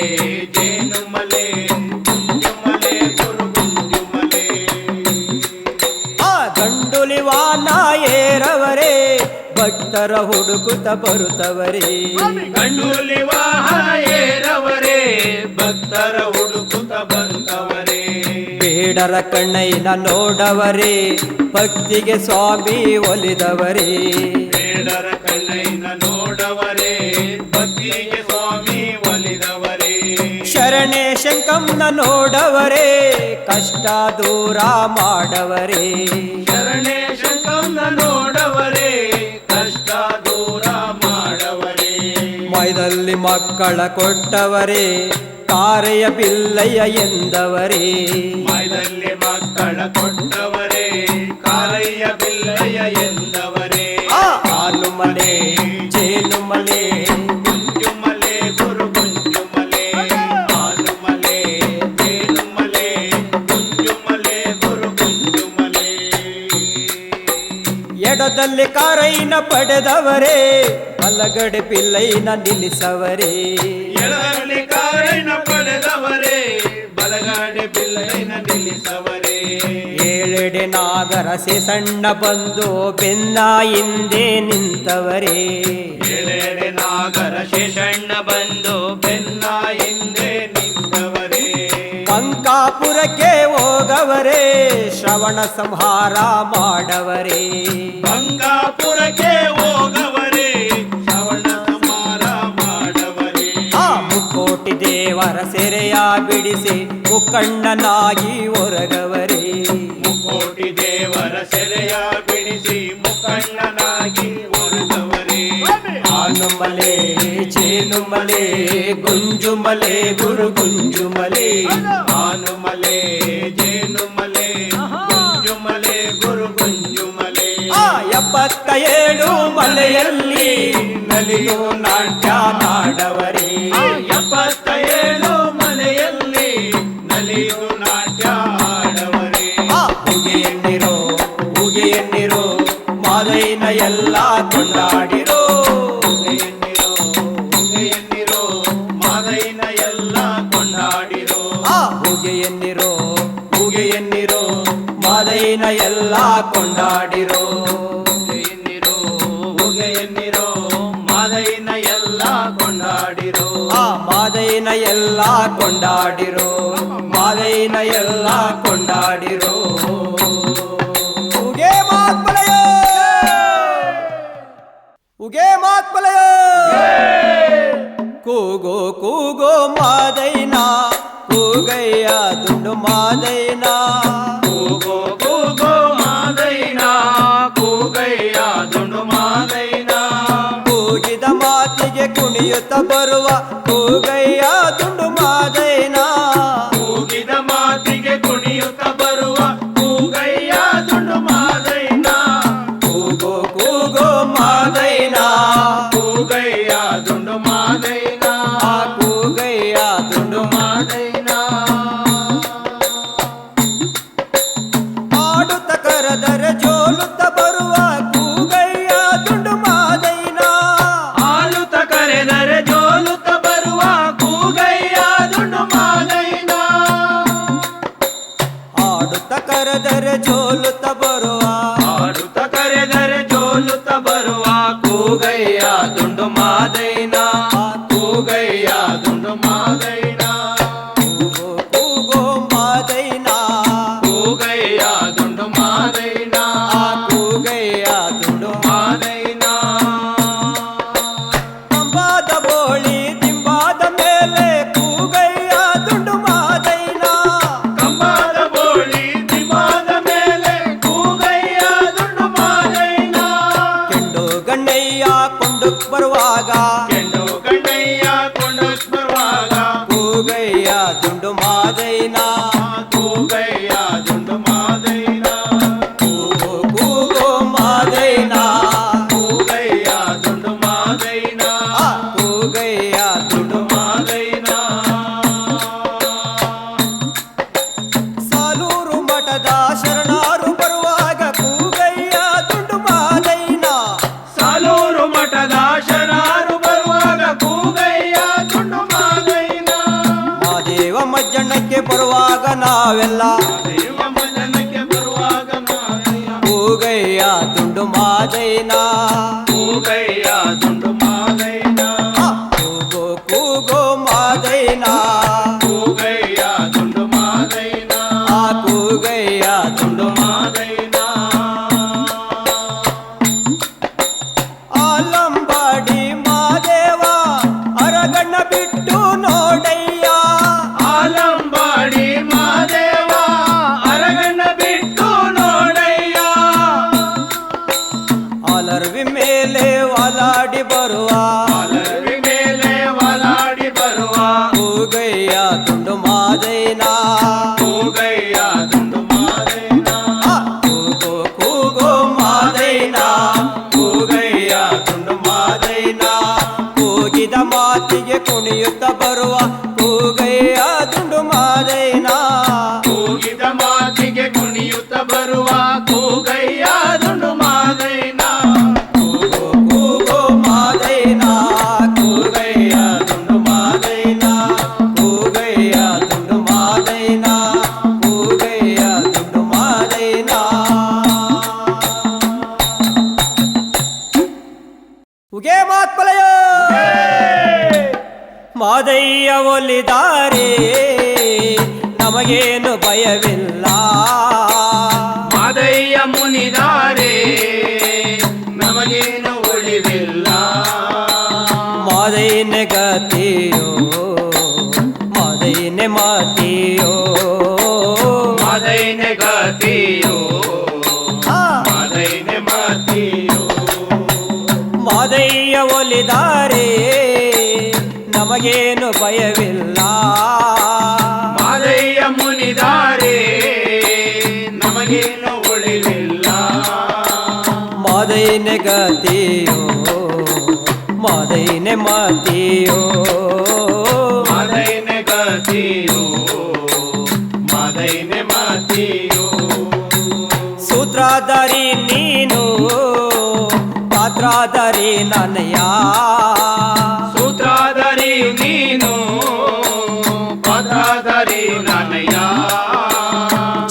ಜೇನುಮಲೆ ಗುಂಜುಮಲೆ ಗುರು ಗುಂಜುಮಲೆ ಗಂಡುಲಿವಾನ ಏರವರೇ ಭಕ್ತರ ಹುಡುಕುತ್ತ ಬರುತ್ತವರೇ ಗಂಡುಲಿ ವಾಹನ ಏರವರೇ ಭಕ್ತರ ಹುಡುಕುತ್ತ ಬಂದವರೇ ಬೇಡರ ಕಣ್ಣೈನ ನೋಡವರೇ ಭಕ್ತಿಗೆ ಸ್ವಾಮಿ ಒಲಿದವರೇ ಬೇಡರ ಕಣ್ಣೈನ ನೋಡವರೇ ಭಕ್ತಿಗೆ ಸ್ವಾಮಿ ಒಲಿದವರೇ ಶರಣೆ ಶಂಕಂನ ನೋಡವರೇ ಕಷ್ಟ ದೂರ ಮಾಡವರೇ ಶರಣೆ ಶಂಕಂನ ನೋಡವರೇ ಕಷ್ಟ ದೂರ ಮಾಡವರೇ ಮೈದಲ್ಲಿ ಮಕ್ಕಳ ಕೊಟ್ಟವರೇ ಕಾರೆಯ ಬಿಲ್ಲಯ್ಯ ಎಂದವರೇ ಮೈದಲ್ಲಿ ಮಕ್ಕಳ ಕೊಟ್ಟವರೇ ಕಾರಯ್ಯ ಬಿಲ್ಲಯ್ಯ ಎಂದವರೇ ಹಾಲುಮಲೆ ಜೇನುಮಲೆ ಗುಂಜುಮಲೆ ಗುರು ಗುಂಜುಮಲೆ ಹಾಲುಮಲೆ ಜೇನುಮಲೆ ಗುಂಜುಮಲೆ ಗುರು ಗುಂಜುಮಲೆ ಎಡದಲ್ಲಿ ಕಾರೈನ ಪಡೆದವರೇ ಬಲಗಡೆ ಪಿಲ್ಲೈನ ನಿಲ್ಲಿಸವರೇ ಎಡದಲ್ಲಿ ಕಾರೈನ ಪಡೆದವರೇ ಬಲಗಾಡೆ ಬಿಲ್ಲೈನ ನಿಲ್ಲಿಸವರೇ ಏಳೆಡೆ ನಾಗರ ಸಣ್ಣ ಬಂದು ಬೆನ್ನ ಹಿಂದೆ ನಿಂತವರೇ ಏಳೆಡೆ ನಾಗರ ಶೇಷಣ್ಣ ಬಂದು ಬೆನ್ನ ಹಿಂದೆ ನಿಂತವರೇ ಬಂಕಾಪುರಕ್ಕೆ ಹೋಗವರೇ ಶ್ರವಣ ಸಂಹಾರ ಮಾಡವರೇ ಬಂಗಾಪುರಕ್ಕೆ ಹೋಗವರೇ ಶ್ರವಣ ಸಮಾರ ಮಾಡವರೇ ಮುಕ್ಕೋಟಿ ದೇವರ ಸೆರೆಯ ಬಿಡಿಸಿ ಮುಕ್ಕಣ್ಣನಾಗಿ ಹೊರಗವರೇ ಮುಕ್ಕೋಟಿ ದೇವರ ಸೆರೆಯ ಬಿಡಿಸಿ ಮುಖಂಡನಾಗಿ ಹೊರದವರೇ ಹಾಲುಮಲೆ ಜೇನುಮಲೆ ಗುಂಜುಮಲೆ ಗುರು ಗುಂಜುಮಲೆ ಹಾಲುಮಲೆ ಜೇನುಮಲೆ ಗುಂಜುಮಲೆ ಗುರು ಗುಂಜುಮಲೆ 77 ಮಲೆಯಲ್ಲಿ ನಲಿಯೋ ನಾಟ್ಯ ನಾಡವರೇ 77 ಮಲೆಯಲ್ಲಿ ನಲಿಯು ನಾಟ್ಯ ಆಡವರೇ ಉಗೆ ಎನ್ನಿರೋ ಮಾದೈನ ಎಲ್ಲ ಕೊಂಡಾಡಿರೋ ಎನ್ನಿರೋ ಎನ್ನಿರೋ ಮಾದೈನ ಎಲ್ಲ ಕೊಂಡಾಡಿರೋ ಹೂಗೆ ಎನ್ನಿರೋ ಹೂಗೆ ಎನ್ನಿರೋ ಮಾದೈನ ಎಲ್ಲ ಕೊಂಡಾಡಿರೋ ಎನ್ನಿರೋ ಎನ್ನಿರೋ ಮಾದೈನ ಎಲ್ಲ ಕೊಂಡಾಡಿರೋ ಮಾದೈನ ಎಲ್ಲ ಕೊಂಡಾಡಿರೋ ಮಾದೈನ ಎಲ್ಲ ಕೊಂಡಾಡಿರೋ ಉಗೆ ಮಾತ್ಮಲಯ ಉಗೆ ಮಾತ್ಮಲಯ ಕೂಗೋ ಕೂಗೋ ಮಾದೈನ ಕೂಗಯ್ಯ ದುಂಡು ಮಾದೈನ ಕೂಗೋ ಕೂಗೋ ಮಾದೈನ ಕೂಗಯ್ಯ ದುಂಡು ಮಾದೈನ ಕೂಗಿದ ಮಾತಿಗೆ ಕುಣಿಯುತ್ತ ಬರುವ ಕೂಗಯ್ಯ ದುಂಡು ಮಾದೈನ ಕೂಗಿದ ಮಾತಿಗೆ ಕುಣಿಯುತ್ತ ಬರುವ ಕೂಗಯ್ಯ ದುಂಡು ಮಾದೈನ ಕೂಗೋ ಕೂಗೋ ಮಾದೈನ ಕೂಗಯ್ಯ ದುಂಡು ಮಾದೈನ ಕೂಗಯ್ಯ ದುಂಡು ಮಾದೈನ ಆಡುತ್ತ ಕರೆದರೆ ಜೋಲುತ್ತ ಬರುವ ಕೂಗಯ್ಯ ದುಂಡು ಮಾದೈನ ಆಲುತ್ತ ಕರೆದರೆ ಜೋಲುತ್ತ ಬರುವ ಕೂಗಯ್ಯ ದುಂಡು ಮಾದೈನ ಆಡುತ್ತ ಕರೆದರೆ ಜೋಲುತ್ತ ಬರುವ ಆಡುತ್ತ ಕರೆದರೆ ಜೋಲುತ್ತ ಬರುವ ಕೂಗಯ್ಯ ದುಂಡು ಮಾದೈನ ಕೂಗಯ್ಯ ದುಂಡು ಮಾದೈನ ಕೂಗೋ ಕೂಗೋ ಮಾದೈನ ಕೂಗಯ್ಯ ದುಂಡು ಮಾದೈನ ಕೂಗಯ್ಯ ದುಂಡು ಮಾದೈನ ಕಂಬಾದ ಬೋಳಿ ದಿಂಬಾದ ಮೇಲೆ ಕೂಗಯ್ಯ ದುಂಡು ಮಾದೈನ ಕಂಬದ ಬೋಳಿ ದಿಮಾದ ಮೇಲೆ ಕೂಗಯ್ಯ ದುಂಡು ಮಾದೈನ ಕೆಂಡು ಗಣ್ಣಯ್ಯ ಕೊಂಡು ಬರುವಾಗ ಕೆಂಡು ಗಣ್ಣಯ್ಯ ಕೊಂಡು ಬರುವಾಗ ಕೂಗಯ್ಯ ದುಂಡು ಮಾದೈನ ಕೂಗಯ್ಯ ದುಂಡು ಮಾದೈನ ಕೂಗೋ ಕೂಗೋ ಮಾದೈನ ಕೂಗಯ್ಯ ದುಂಡು ಮಾದೈನ ಕೂಗಯ್ಯ ದುಂಡು ಮಾದೈನ ಸಾಲೂರು ಮಠದ ಶರಣಾರು ಬರುವಾಗ ಕೂಗಯ್ಯ ದುಂಡು ಮಾದೈನ ಸಾಲೂರು ಮಠದ ಶರಣಾರು ಬರುವಾಗ ಕೂಗಯ್ಯ ದುಂಡು ಮಾದೈನ ಮಾದೇವ ಮಜ್ಜಣ್ಣಕ್ಕೆ ಬರುವಾಗ ನಾವೆಲ್ಲ ದೇವ ಮಜನಕ್ಕೆ ಬರುವಾಗ ಮಾದಯ್ಯ ಕೂಗಯ್ಯ ದುಂಡು ಮಾದೈನ ಕೂಗಯ್ಯ ದುಂಡು ಮಾದೈನ ಕೂಗೋ ಕೂಗೋ ಮಾದೈನ ಕೂಗಯ್ಯ ದುಂಡು ಮಾದೈನ ಕೂಗಯ್ಯ ದುಂಡು ಮಾದೈನ ಆಲಂಬಾಡಿ ಮಾದೇವ ಅರಗಣ್ಣ ಬಿಟ್ಟು ನೋಡಯ್ಯ ಆಲಂಬಾಡಿ ಮಾದೇವ ಅರಗಣ್ಣ ಬಿಟ್ಟು ನೋಡಯ್ಯ ಅಲರ್ವಿ ಮೇಲೆ ವಾಲಾಡಿ ಬರುವ ಅಲರ್ವಿ ಮೇಲೆ ವಾಲಾಡಿ ಬರುವ ಕೂಗಯ್ಯ ದುಂಡು ಮಾದೈನ ಕೂಗಯ್ಯ ದುಂಡು ಮಾದೈನ ಕೂಗೋ ಕೂಗೋ ಮಾದೈನ ಕೂಗಯ್ಯ ದುಂಡು ಮಾದೈನ ಕೂಗಿದ ಮಾತಿಗೆ ಕುಣಿಯುತ್ತ ಬರುವ ಕೂಗಯ್ಯ ದುಂಡು ಮಾದೈನ ಕೂಗಿದ ಮಾತಿಗೆ ಕುಣಿಯುತ್ತ ಬರುವ ಕೂಗಯ್ಯ ದುಂಡು ಮಾದೈನ ಕೂಗೋ ಕೂಗೋ ಮಾದೈನ ಕೂಗಯ್ಯ ದುಂಡು ಮಾದೈನ ಕೂಗಯ್ಯ ದುಂಡು ಮಾದೈನ ಕೂಗಯ್ಯ ದುಂಡು ಮಾದೈನ ಉಗೆ ಮಾತ್ಮಲಯ ಮಾದಯ್ಯ ಒಲಿದಾರೆ ನಮಗೇನು ಭಯವಿಲ್ಲ ಮಾದಯ್ಯ ಮುನಿದಾರೆ ನಮಗೇನು ಉಳಿವಿಲ್ಲ ಮಾದೈನೆ ಗತಿಯೋ ಮಾದೈನೆ ಮಾತಿಯೋ ಮಾದೈನೆ ಗತಿಯೋ ಮಾದೈನೆ ಮಾತಿಯೋ ಮಾದಯ್ಯ ಒಲಿದಾರೆ ನಮಗೇನು ಭಯವಿಲ್ಲ ಮಾದಯ್ಯ ಮುನಿದಾರೆ ನಮಗೇನು ಉಳಿವಿಲ್ಲ ಮಾದೈನೆ ಗತಿಯೋ ಮಾದೈನೆ ಮಾತಿಯೋ ಮಾದೈನೆ ಗತಿಯೋ ಮಾದೈನೆ ಮಾತಿಯೋ ಸೂತ್ರಧಾರಿ ನೀನು ಸೂತ್ರಾಧರಿ ನನಯ ಸೂತ್ರಾಧರಿ ನೀನು ಪಾತ್ರಾಧರಿ ನನಯ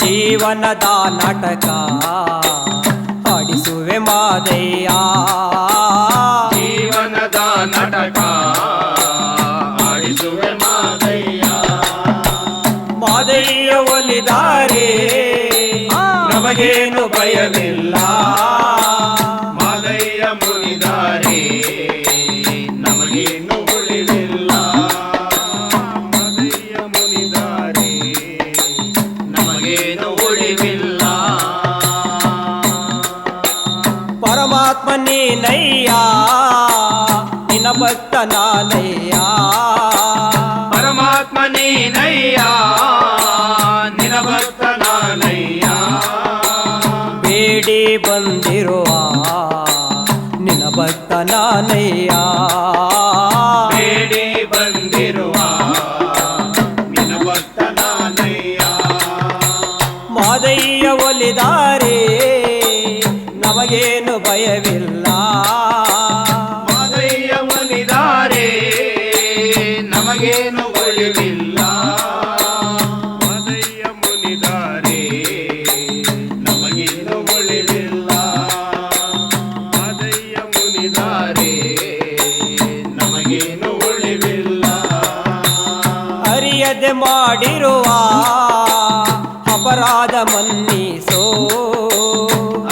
ಜೀವನದ ನಾಟಕ ಆಡಿಸುವೆ ಮಾದಯ್ಯ ಜೀವನದ ನಾಟಕ ಆಡಿಸುವೆ ಮಾದಯ್ಯ ಮಾದಯ್ಯ ಒಲಿದಾರೆ ನಮಗೇನು ಭಯವಿಲ್ಲ ಮಾದಯ್ಯ ಮುನಿದಾರೆ ನಮಗೇನು ಉಳಿವಿಲ್ಲ ಮಾದಯ್ಯ ಮುನಿದಾರೆ ನಮಗೇನು ಉಳಿವಿಲ್ಲ ಪರಮಾತ್ಮ ನೀನಯ್ಯ ನಿನ್ನ ಭಕ್ತ ನಾನಯ್ಯ ಪರಮಾತ್ಮ ನೀನಯ್ಯ ನಿನ ಭಕ್ತ ನಾನಯ್ಯ ಬೇಡಿ ಬಂದಿರುವ ನಿನ್ನ ಭಕ್ತ ನಾನಯ್ಯ ಬೇಡಿ ಬಂದಿರುವ ನಿನ ಭಕ್ತ ನಾನಯ್ಯ ಮಾದಯ್ಯ ಒಲಿದಾರೆ ನಮಗೇನು ಭಯವಿಲ್ಲ ಮಾದಯ್ಯ ಮುನಿದಾರೆ ನಮಗೇನು ಉಳಿವಿಲ್ಲ ಮಾದಯ್ಯ ಮುನಿದಾರೆ ನಮಗೇನು ಉಳಿವಿಲ್ಲ ಮಾದಯ್ಯ ಮುನಿದಾರೆ ನಮಗೇನು ಉಳಿವಿಲ್ಲ ಅರಿಯದೆ ಮಾಡಿರುವ ಅಪರಾಧ ಮನ್ನಿಸೋ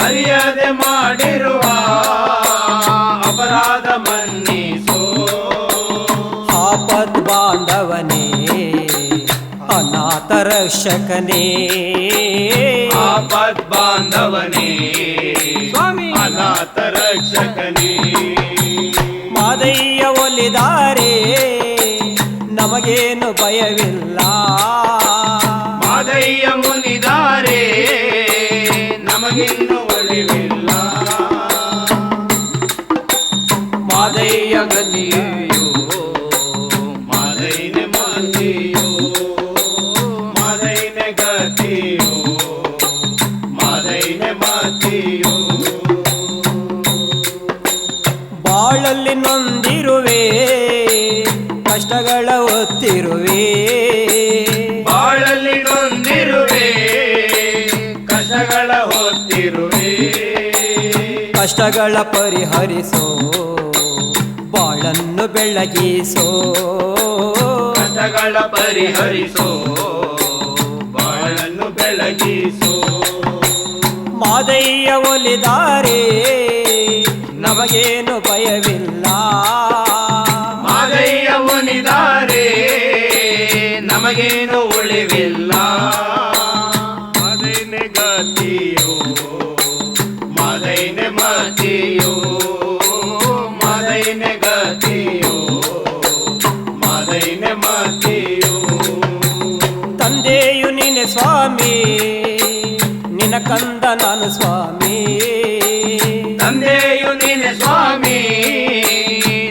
ಅರಿಯದೆ ಮಾಡಿರುವ ಅಪರಾಧ ಮನ್ನಿಸೋ ಆಪದ್ ಬಾಂಧವನೇ ಅನಾಥ ರಕ್ಷಕನೇ ಆಪದ್ ಬಾಂಧವನೇ ಅನಾಥ ರಕ್ಷಕನೇ ಮಾದಯ್ಯ ಒಲಿದಾರೆ ನಮಗೇನು ಭಯವಿಲ್ಲ ಮಾದಯ್ಯ ಮುನಿದಾರೆ ನಮಗಿನ್ನು ಉಳಿವಿಲ್ಲ ಮಾದಯ್ಯ ಗತಿಯೋ ಮಾದಯ್ಯನ ಮಾತಿಯೋ ಮಾದಯ್ಯನ ಗತಿಯೋ ಮಾದಯ್ಯನ ಮಾತಿಯೋ ಬಾಳಲ್ಲಿ ನೊಂದಿರುವೆ ಕಷ್ಟಗಳ ಒತ್ತಿರುವೆ ಬಾಳಲ್ಲಿ ನೊಂದಿರುವೆ ಕಷ್ಟಗಳ ಹೊತ್ತಿರುವೆ ಕಷ್ಟಗಳ ಪರಿಹರಿಸೋ ಬಾಳನ್ನು ಬೆಳಗಿಸೋ ಕಷ್ಟಗಳ ಪರಿಹರಿಸೋ ಬಾಳನ್ನು ಬೆಳಗಿಸೋ ಮಾದಯ್ಯ ಒಲಿದಾರೆ ನಮಗೇನು ಭಯವಿಲ್ಲ ಮಾದಯ್ಯ ಮುನಿದಾರೆ ನಮಗೇನು ಉಳಿವಿಲ್ಲ ಮಾದಯ್ಯನ ಗತಿಯೋ ಮಾದಯ್ಯನ ಮತಿಯೋ ಮಾದಯ್ಯನ ಗತಿಯೋ ಮಾದಯ್ಯನ ಮತಿಯೋ ತಂದೆಯು ನೀನೆ ಸ್ವಾಮಿ ನಿನ್ನ ಕಂದ ನಾನು ಸ್ವಾಮಿ ತಂದೆಯು ನೀನೆ ಸ್ವಾಮಿ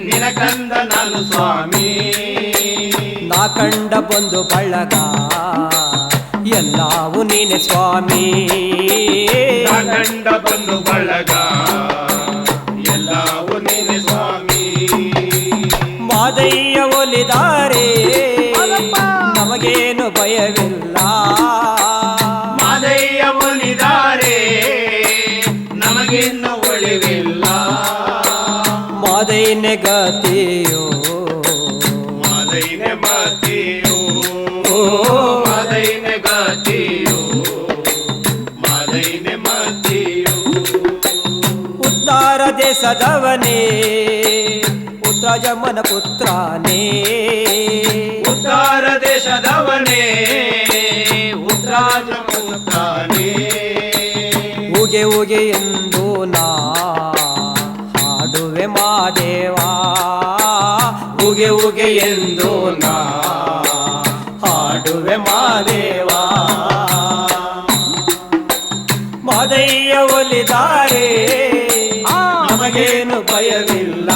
ನಿನ ಕಂದ ನಾನು ಸ್ವಾಮಿ ನಾ ಕಂಡ ಬಂದು ಬಳಗ ಎಲ್ಲವೂ ನೀನೆ ಸ್ವಾಮಿ ನಾ ಕಂಡ ಬಂದು ಬಳಗ ಎಲ್ಲವೂ ನೀನೆ ಸ್ವಾಮಿ ಮಾದಯ್ಯ ಒಲಿದಾರೆ ನಮಗೇನು ಭಯವಿಲ್ಲ ಮಾದಯ್ಯ ಮುನಿದಾರೆ ನಮಗಿನ್ನು ಉಳಿವಿಲ್ಲ ಮಾದಯ್ಯನ ಗತಿಯೋ ಮಾದಯ್ಯನ ಮತಿಯೋ ಮಾದಯ್ಯನ ಗತಿಯೋ ಮಾದಯ್ಯನ ಮತಿಯೋ ಉತ್ತರ ದೇಶದವನೇ ಉತ್ತರ ಜಮನ ಪುತ್ರನೇ ಉತ್ತರ ದೇಶದವನೇ ಉತ್ರಾಜ ಪುತ್ರನೇ ಉಗೆ ಉಗೆ ಎಂದು ನಾ ಹಾಡುವೆ ಮಾದೇವಾ ಉಗೆ ಉಗೆ ಎಂದು ನಾ ಹಾಡುವೆ ಮಾದೇವಾ ಮಾದಯ್ಯ ಒಲಿದಾರೆ ನಮಗೇನು ಭಯವಿಲ್ಲ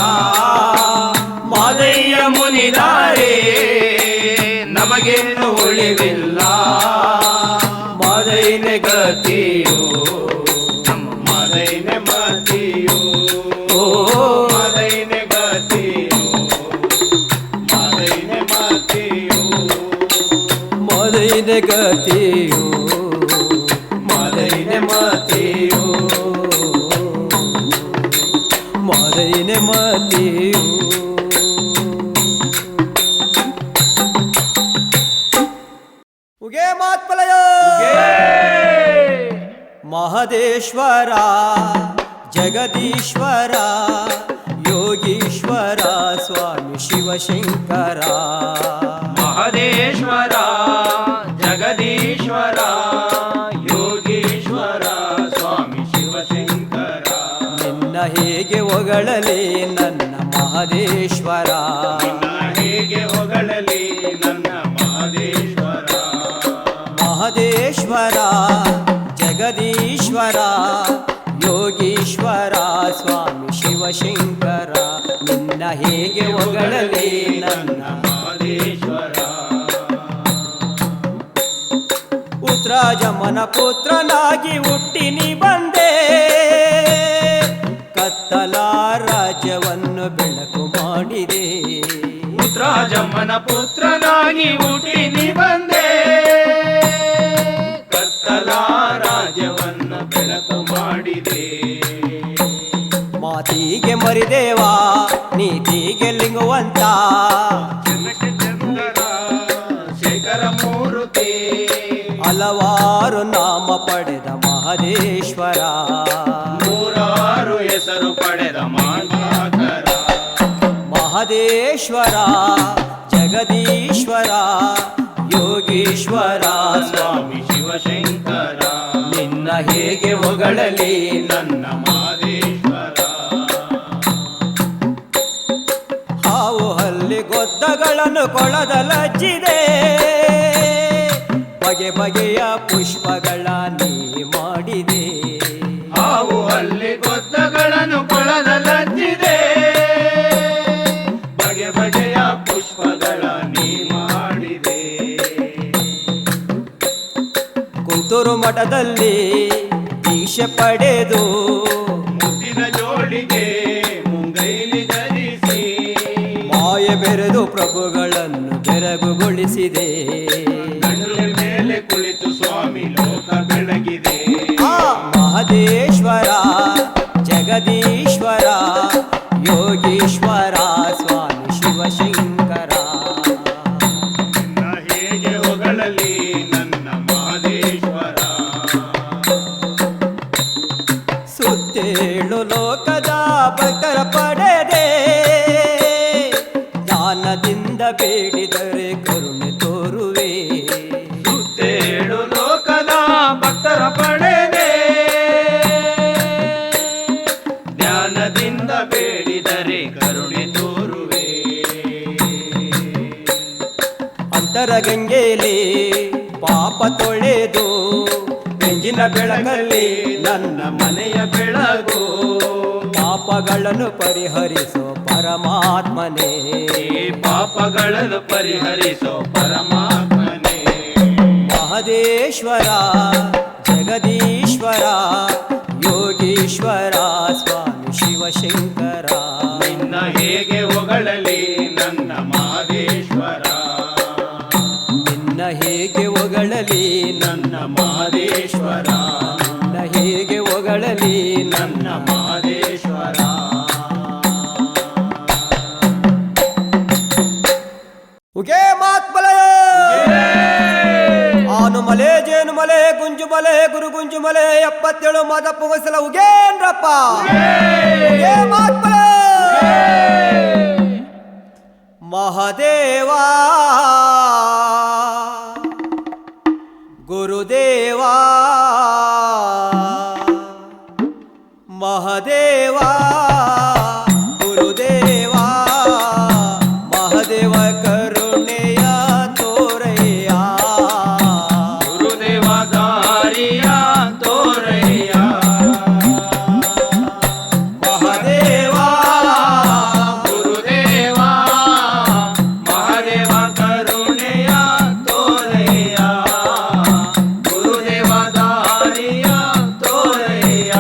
ಮಾದಯ್ಯ ಮುನಿದಾರೆ ನಮಗೇನು ಉಳಿವಿಲ್ಲ ಮಾದಯ್ಯನ ಗತಿಯೋ ಮಾದಯ್ಯನ ಮತಿಯೋ ಓ ಮಾದೈನೆ ಗತಿಯೋ ಮಾದೈನೆ ಮತಿಯೋ ಮಾದೈನೆ ಮತಿಯೋ ಉಗೇ ಮಾತ್ಪಲಯ ಮಹದೇಶ್ವರ ಜಗದೀಶ್ವರ ಯೋಗೀಶ್ವರ ಸ್ವಾಮಿ ಶಿವಶಂಕರ ಮಹದೇಶ್ವರ ಜಗದೀಶ್ವರ ಯೋಗೀಶ್ವರ ಸ್ವಾಮಿ ಶಿವಶಂಕರ ನಿನ್ನ ಹೇಗೆ ಹೊಗಳಲಿ ನನ್ನ ಮಹದೇಶ್ವರ ನಿನ್ನ ಹೇಗೆ ಹೊಗಳಲಿ ನನ್ನ ಮಹದೇಶ್ವರ ಮಹದೇಶ್ವರ ಜಗದೀಶ್ವರ ಯೋಗೀಶ್ವರ ಸ್ವಾಮಿ ಶಿವಶಂಕರ ನಿನ್ನ ಹೇಗೆ ಹೊಗಳಲಿ ನನ್ನ ಮಹದೇಶ್ವರ ಉತ್ರಾಜಮನ ಪುತ್ರನಾಗಿ ಹುಟ್ಟಿನಿ ಬಂದೆ ಕತ್ತಲ ರಾಜ್ಯವನ್ನು ಬೆಳಕು ಮಾಡಿದೆ ಉತ್ರಾಜಮ್ಮನ ಪುತ್ರನಾಗಿ ಹುಟ್ಟಿನಿ ಬಂದೆ ಕತ್ತಲ ರಾಜ್ಯವನ್ನು ಬೆಳಕು ಮಾಡಿದೆ ಮಾತಿಗೆ ಮರಿದೇವಾ ನೀತಿಗೆ ಲಿಂಗುವಂತ ಚಂದ್ರ ಶೇಖರ ಮೂರುತಿ ಹಲವಾರು ನಾಮ ಪಡೆದ ಮಹದೇಶ್ವರ ನೂರಾರು ಹೆಸರು ಪಡೆದ ಮಾತಾಕರ ಮಹದೇಶ್ವರ ಜಗದೀಶ್ವರ ಯೋಗೀಶ್ವರ ಸ್ವಾಮಿ ಶಿವಶಂಕರ ನಿನ್ನ ಹೇಗೆ ಹೊಗಳಲಿ ನನ್ನ ಮಹದೇಶ್ವರ ಹಾವು ಹಲ್ಲಿ ಗೊದ್ದಗಳನ್ನು ಕೊಳದಲಜ್ಜಿದೆ ಬಗೆ ಬಗೆಯ ಪುಷ್ಪಗಳ ನೀ ಮಾಡಿದೆ ಹಾವು ಅಲ್ಲಿ ಗೊದ್ದಗಳನ್ನು ಕೊಳದಲಜ್ಜಿದೆ ಬಗೆ ಬಗೆಯ ಪುಷ್ಪಗಳ ನೀ ಮಾಡಿದೆ ಕುಂತೂರು ಮಠದಲ್ಲಿ ದೀಕ್ಷೆ ಪಡೆದು ಮುದ್ದಿನ ಜೋಳಿಗೆ ಮುಂಗೈಲಿ ಧರಿಸಿ ಮಾಯ ಬೆರೆದು ಪ್ರಭುಗಳನ್ನು ಬೆರಗುಗೊಳಿಸಿದೆ ಗಂಡುಲ ಮೇಲೆ ಕುಳಿತು ಸ್ವಾಮಿ ಲೋಕ ಬೆಳಗಿದೆ ಆ ಮಹದೇಶ್ವರ ಜಗದೀಶ್ವರ ಯೋಗೀಶ್ವರ ಸ್ವಾಮಿ ಶಿವಶಂಕರ ನಿನ್ನ ಹೇಗೆ ಹೊಗಳಲಿ ನನ್ನ ಮಹದೇಶ್ವರ ಸುತ್ತೇಳು ಲೋಕದ ಭಕ್ತರ ಪಡೆದೆ ದಾನದಿಂದ ಬೇಡಿದರೆ ಕರುಣೆ ತೋರುವೆ ಸುತ್ತೇಳು ಲೋಕದ ಭಕ್ತರ ಪಡೆದೆ ಧ್ಯಾನದಿಂದ ಬೇಡಿದರೆ ಕರುಣೆ ತೋರುವೆ ಅಂತರಗಂಗೆಯಲ್ಲಿ ಪಾಪ ತೊಳೆದು ಬೆಂಜಿನ ಬೆಳಕಲ್ಲಿ ನನ್ನ ಮನೆಯ ಬೆಳಗು ಪಾಪಗಳನ್ನು ಪರಿಹರಿಸೋ ಪರಮಾತ್ಮನೇ ಈ ಪಾಪಗಳನ್ನು ಪರಿಹರಿಸೋ ಪರಮಾತ್ಮನೇ ಮಹದೇಶ್ವರ ಜಗದೀಶ್ವರ ಯೋಗೀಶ್ವರ ಸ್ವಾಮಿ ಶಿವಶಂಕರ ನಿನ್ನ ಹೇಗೆ ಹೊಗಳಲಿ ನನ್ನ ಮಹದೇಶ್ವರ ನಿನ್ನ ಹೇಗೆ ಹೊಗಳಲಿ ನನ್ನ ಮಹದೇಶ್ವರ ನಿನ್ನ ಹೇಗೆ ಹೊಗಳಲಿ ನನ್ನ ಮಹದೇಶ್ವರ ಉಗೇ ಮಾತ್ಮಲಯ ಆನು ಮಲೆ ಜೇನು ಮಲೆ ಗುಂಜು ಮಲೆ ಗುರು ಗುಂಜು ಮಲೆ 77 ಮಾದಪ್ಪ ಹೊಸಲ ಉಗೇನ್ರಪ್ಪ ಉಗೇ ಮಾತ್ಮಲಯ ಮಹದೇವಾ ಗುರುದೇವಾ ಮಹದೇವಾ ಗುರುದೇವಾ ಮಹದೇವ ಕರುಣೆಯ ತೋರಯ್ಯ ಗುರುದೇವ ದಾರಿಯ ತೋರಯ್ಯ ಮಹದೇವಾ ಗುರುದೇವ ಮಹದೇವ ಕರುಣೆಯ ತೋರಯ್ಯ ಗುರುದೇವ ದಾರಿಯ ತೋರಯ್ಯ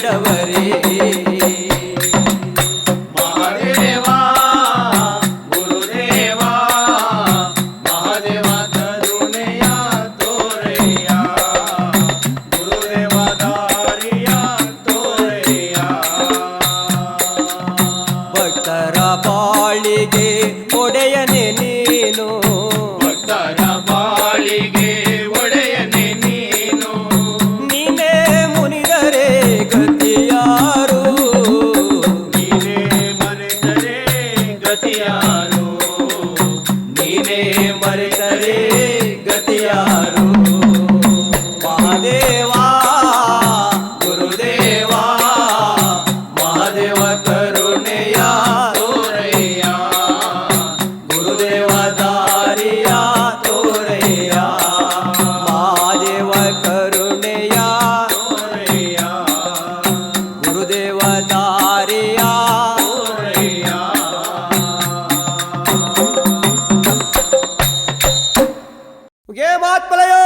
ನೀಡವರೇ. ಮಹಾದೇವ ಗುರುದೇವ ಮಹಾದೇವ ಕರುಣೆಯ ತೋರೆಯ ಗುರುದೇವ ದಾರಿಯ ತೋರೆಯ. ಭಕ್ತರ ಬಾಳಿಗೆ ಒಡೆಯನೆ ನೀನು, ಭಕ್ತರ ಬಾಳಿಗೆ ಒಡೆಯನೆ ನೀನು. ನೀನೇ ಮುನಿದರೆ ಗತಿಯಾರು, ನೀನೇ ಮರೆತರೆ ಗತಿಯಾರು. ನೀನೇ ಮರೆತರೆ ಗತಿಯಾರು. ಮಹಾದೇವ ಗುರುದೇವ ಮಹಾದೇವ ಕರುಣೆಯ ತೋರೆಯ ಗುರುದೇವ ದಾರಿಯ ತೋರೆಯ. ಮಹಾದೇವ ಕರುಣೆಯ ತೋರೆಯ ಗುರುದೇವ ದಾರಿಯ. ತೋರೆಯ. ಉಗೇ ಮಾತ್ಮಲಯೋ.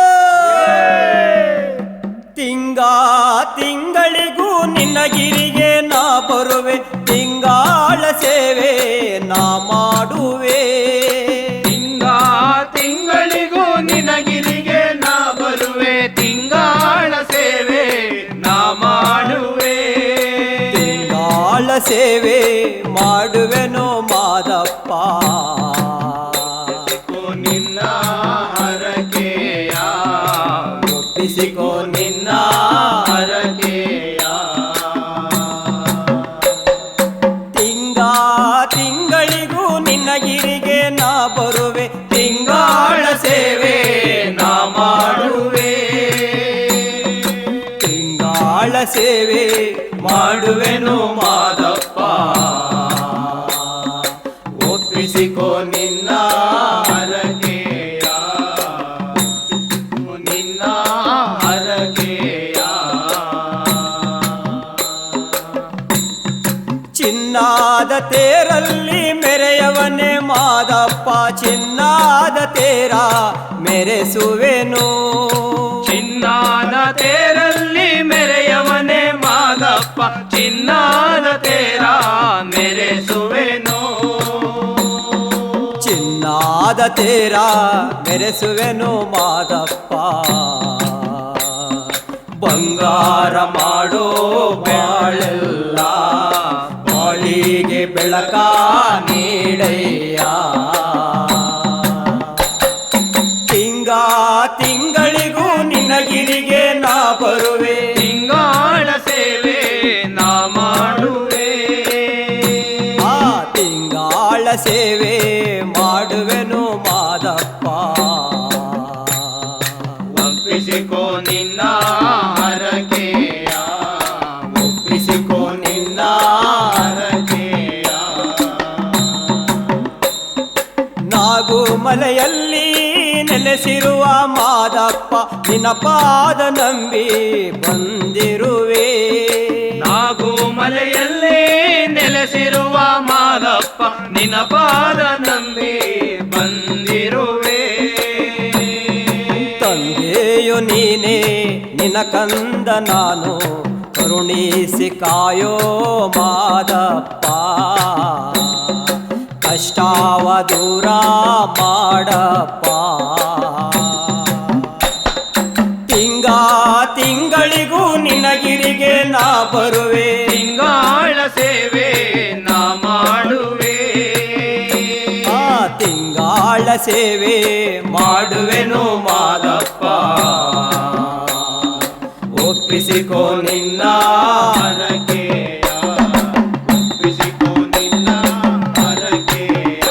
ತಿಂಗಳಿಗೂ ನಿನ್ನ ಗಿರಿಗೆ ನಾ ಬರುವೆ, ತಿಂಗಾಳ ಸೇವೆ ನಾ ಮಾಡುವೆ. ತಿಂಗಳಿಗೂ ನಿನಗಿರಿಗೆ ನಾ ಬರುವೆ, ತಿಂಗಾಳ ಸೇವೆ ನಾ ಮಾಡುವೆ. ತಿಂಗಾಳ ಸೇವೆ ಮಾಡುವೆನೋ ಮಾದಪ್ಪ, ನಿನ್ನ ಹರಕೆಯ ಒಪ್ಪಿಸಿಕೋ ನಿನ್ನ ಹರಕೆಯ. ತಿಂಗಳಿಗೂ ನಿನ್ನ ಗಿರಿಗೆ ನಾ ಬರುವೆ, ತಿಂಗಾಳ ಸೇವೆ ನಾ ಮಾಡುವೆ. ತಿಂಗಾಳ ಸೇವೆ ಮಾಡುವೆನು ಮಾದಪ್ಪ, ಒಪ್ಪಿಸಿಕೋ ನಿನ್ನ ಹರಕೆಯ. ನಿನ್ನ ಹರಕೆಯ. ಚಿನ್ನಾದ ತೇರಲ್ಲಿ ಮೆರೆಯವನೇ ಮಾದಪ್ಪ, ಚಿನ್ನಾದ ತೇರ ಮೆರೆಸುವೆನು. ಚಿನ್ನಾದ ತೇರಲ್ಲಿ ಮೆರೆಯವನೇ ಮಾದಪ್ಪ, ಚಿನ್ನಾದ ತೇರ ಮೆರೆಸುವೆನು. ಚಿನ್ನಾದ ತೇರ ಮೆರೆಸುವೆನು ಮಾದಪ್ಪ. ಬಂಗಾರ ಮಾಡೋ ಬಾಳೆಲ್ಲ ಬಾಳಿಗೆ ಬೆಳಕ ನೀಡಯ್ಯ. ತಿಂಗಳಿಗೂ ನಿನ್ನ ಗಿರಿಗೆ ನಾ ಬರುವೆ, ತಿಂಗಾಳ ಸೇವೆ ನಾ ಮಾಡುವೆ. ಆ ತಿಂಗಾಳ ಸೇವೆ ಮಾಡುವೆನು ಮಾದಪ್ಪ. ಒಪ್ಪಿಸಿಕೋ ನಿನ್ನ ಹರಕೆಯ. ಒಪ್ಪಿಸಿಕೋ ನಿನ್ನ ಹರಕೆಯ. ನಾಗುಮಲೆಯಲ್ಲಿ ನೆಲೆಸಿರುವ ಮಾದಪ್ಪ, ನಿನ್ನ ಪಾದ ನಂಬಿ ಬಂದಿರುವೆ. ನಾಗುಮಲೆಯಲ್ಲೇ ನೆಲೆಸಿರುವ ಮಾದಪ್ಪ, ನಿನ್ನ ಪಾದ ನಂಬಿ ಬಂದಿರುವೆ. ತಂದೆಯು ನೀನೇ ನಿನ್ನ ಕಂದ ನಾನು, ಕರುಣಿಸಿ ಕಾಯೋ ಮಾದಪ್ಪ. ಕಷ್ಟವ ದೂರ ಮಾಡಪ್ಪ. ತಿಂಗಳಿಗೂ ನಿನ್ನ ಗಿರಿಗೆ ನಾ ಬರುವೆ, ತಿಂಗಾಳ ಸೇವೆ ನಾ ಮಾಡುವೆ. ಆ ತಿಂಗಾಳ ಸೇವೆ ಮಾಡುವೆನು ಮಾದಪ್ಪ. ಒಪ್ಪಿಸಿಕೋ ನಿನ್ನ ಹರಕೆಯ. ಒಪ್ಪಿಸಿಕೋ ನಿನ್ನ ಹರಕೆಯ.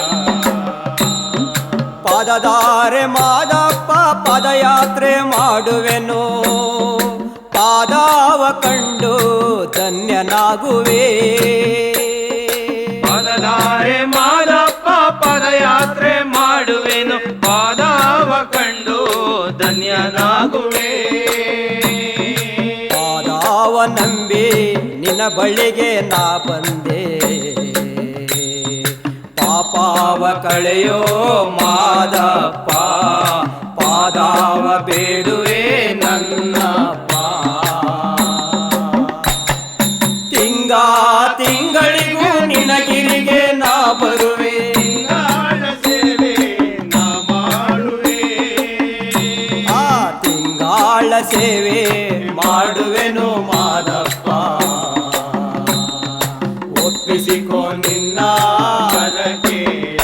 ಪಾದದಾರೆ ಮಾದಪ್ಪ, ಪಾದಯಾತ್ರೆ ಮಾಡುವೆನು. ಪಾದವ ಕಂಡು ಧನ್ಯನಾಗುವೆ. ಪಾದದಾರೆ ಮಾದಪ್ಪ, ಪದಯಾತ್ರೆ ಮಾಡುವೆನು. ಪಾದವ ಕಂಡು ಧನ್ಯನಾಗುವೆ. ಪಾದವ ನಂಬಿ ನಿನ್ನ ಬಳಿಗೆ ನಾ ಬಂದೆ. ಪಾಪವ ಕಳೆಯೋ ಮಾದಪ್ಪ, ಪಾದವ ಬೇಡುವೆ ನನ್ನಪ್ಪ. ಸೇವೆ ಮಾಡುವೆನು ಮಾದಪ್ಪ ಒಪ್ಪಿಸಿಕೋ ನಿನ್ನ ಹರಕೆಯ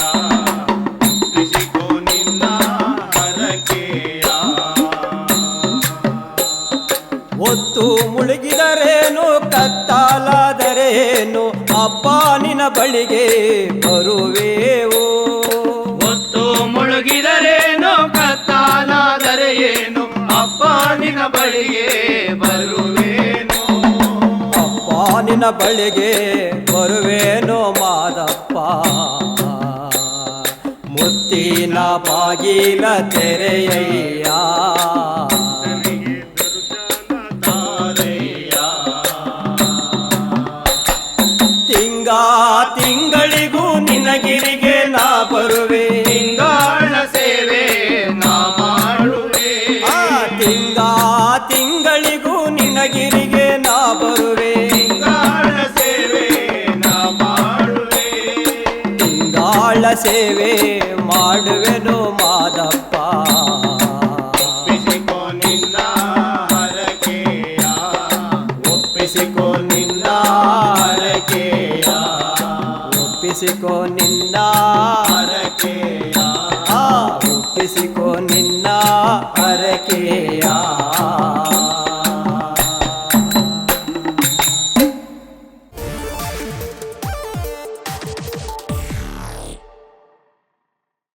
ಒಪ್ಪಿಸಿಕೋ ನಿನ್ನ ಹರಕೆಯ ಒತ್ತು ಮುಳುಗಿದರೇನು ಕತ್ತಾಲಾದರೇನು ಅಪ್ಪ ನಿನ್ನ ಬಳಿಗೆ ಬರುವೆವು ಒತ್ತು ಮುಳುಗಿದರೇನು ಕತ್ತಾಲಾದರೆ ಏನು ಅಪ್ಪ ನಿನ್ನ ಬಳಿಗೆ ಬರುವೇನು ಅಪ್ಪ ನಿನ್ನ ಬಳಿಗೆ ಬರುವೇನೋ ಮಾದಪ್ಪ ಮುತ್ತಿನ ಬಾಗಿಲ ತೆರೆಯಯ್ಯ ನನಗೆ ದರ್ಶನ ತಾರೆಯ ತಿಂಗಳಿಗೂ ನಿನಗಿರಿಗೆ ನಾ ಬರುವೆ ತಿಂಗಳ ಸೇವೆ ನಾ ಮಾಡುವೆ ತಿಂಗಳಿಗೂ ನಿನಗಿರಿಗೆ ನಾ ಬರುವೆ ತಿಂಗಳ ಸೇವೆ ನಾ ಮಾಡುವೆ ತಿಂಗಾಳ ಸೇವೆ ಮಾಡುವೆನು ಮಾದಪ್ಪ ಒಪ್ಪಿಸಿಕೋ ನಿನ್ನ ಹರಕೆಯ ಒಪ್ಪಿಸಿಕೋ ನಿನ್ನ ಹರಕೆಯ ಒಪ್ಪಿಸಿಕೋ ನಿನ್ನ ಹರಕೆಯ ಒಪ್ಪಿಸಿಕೋ ನಿನ್ನ ಹರಕೆಯ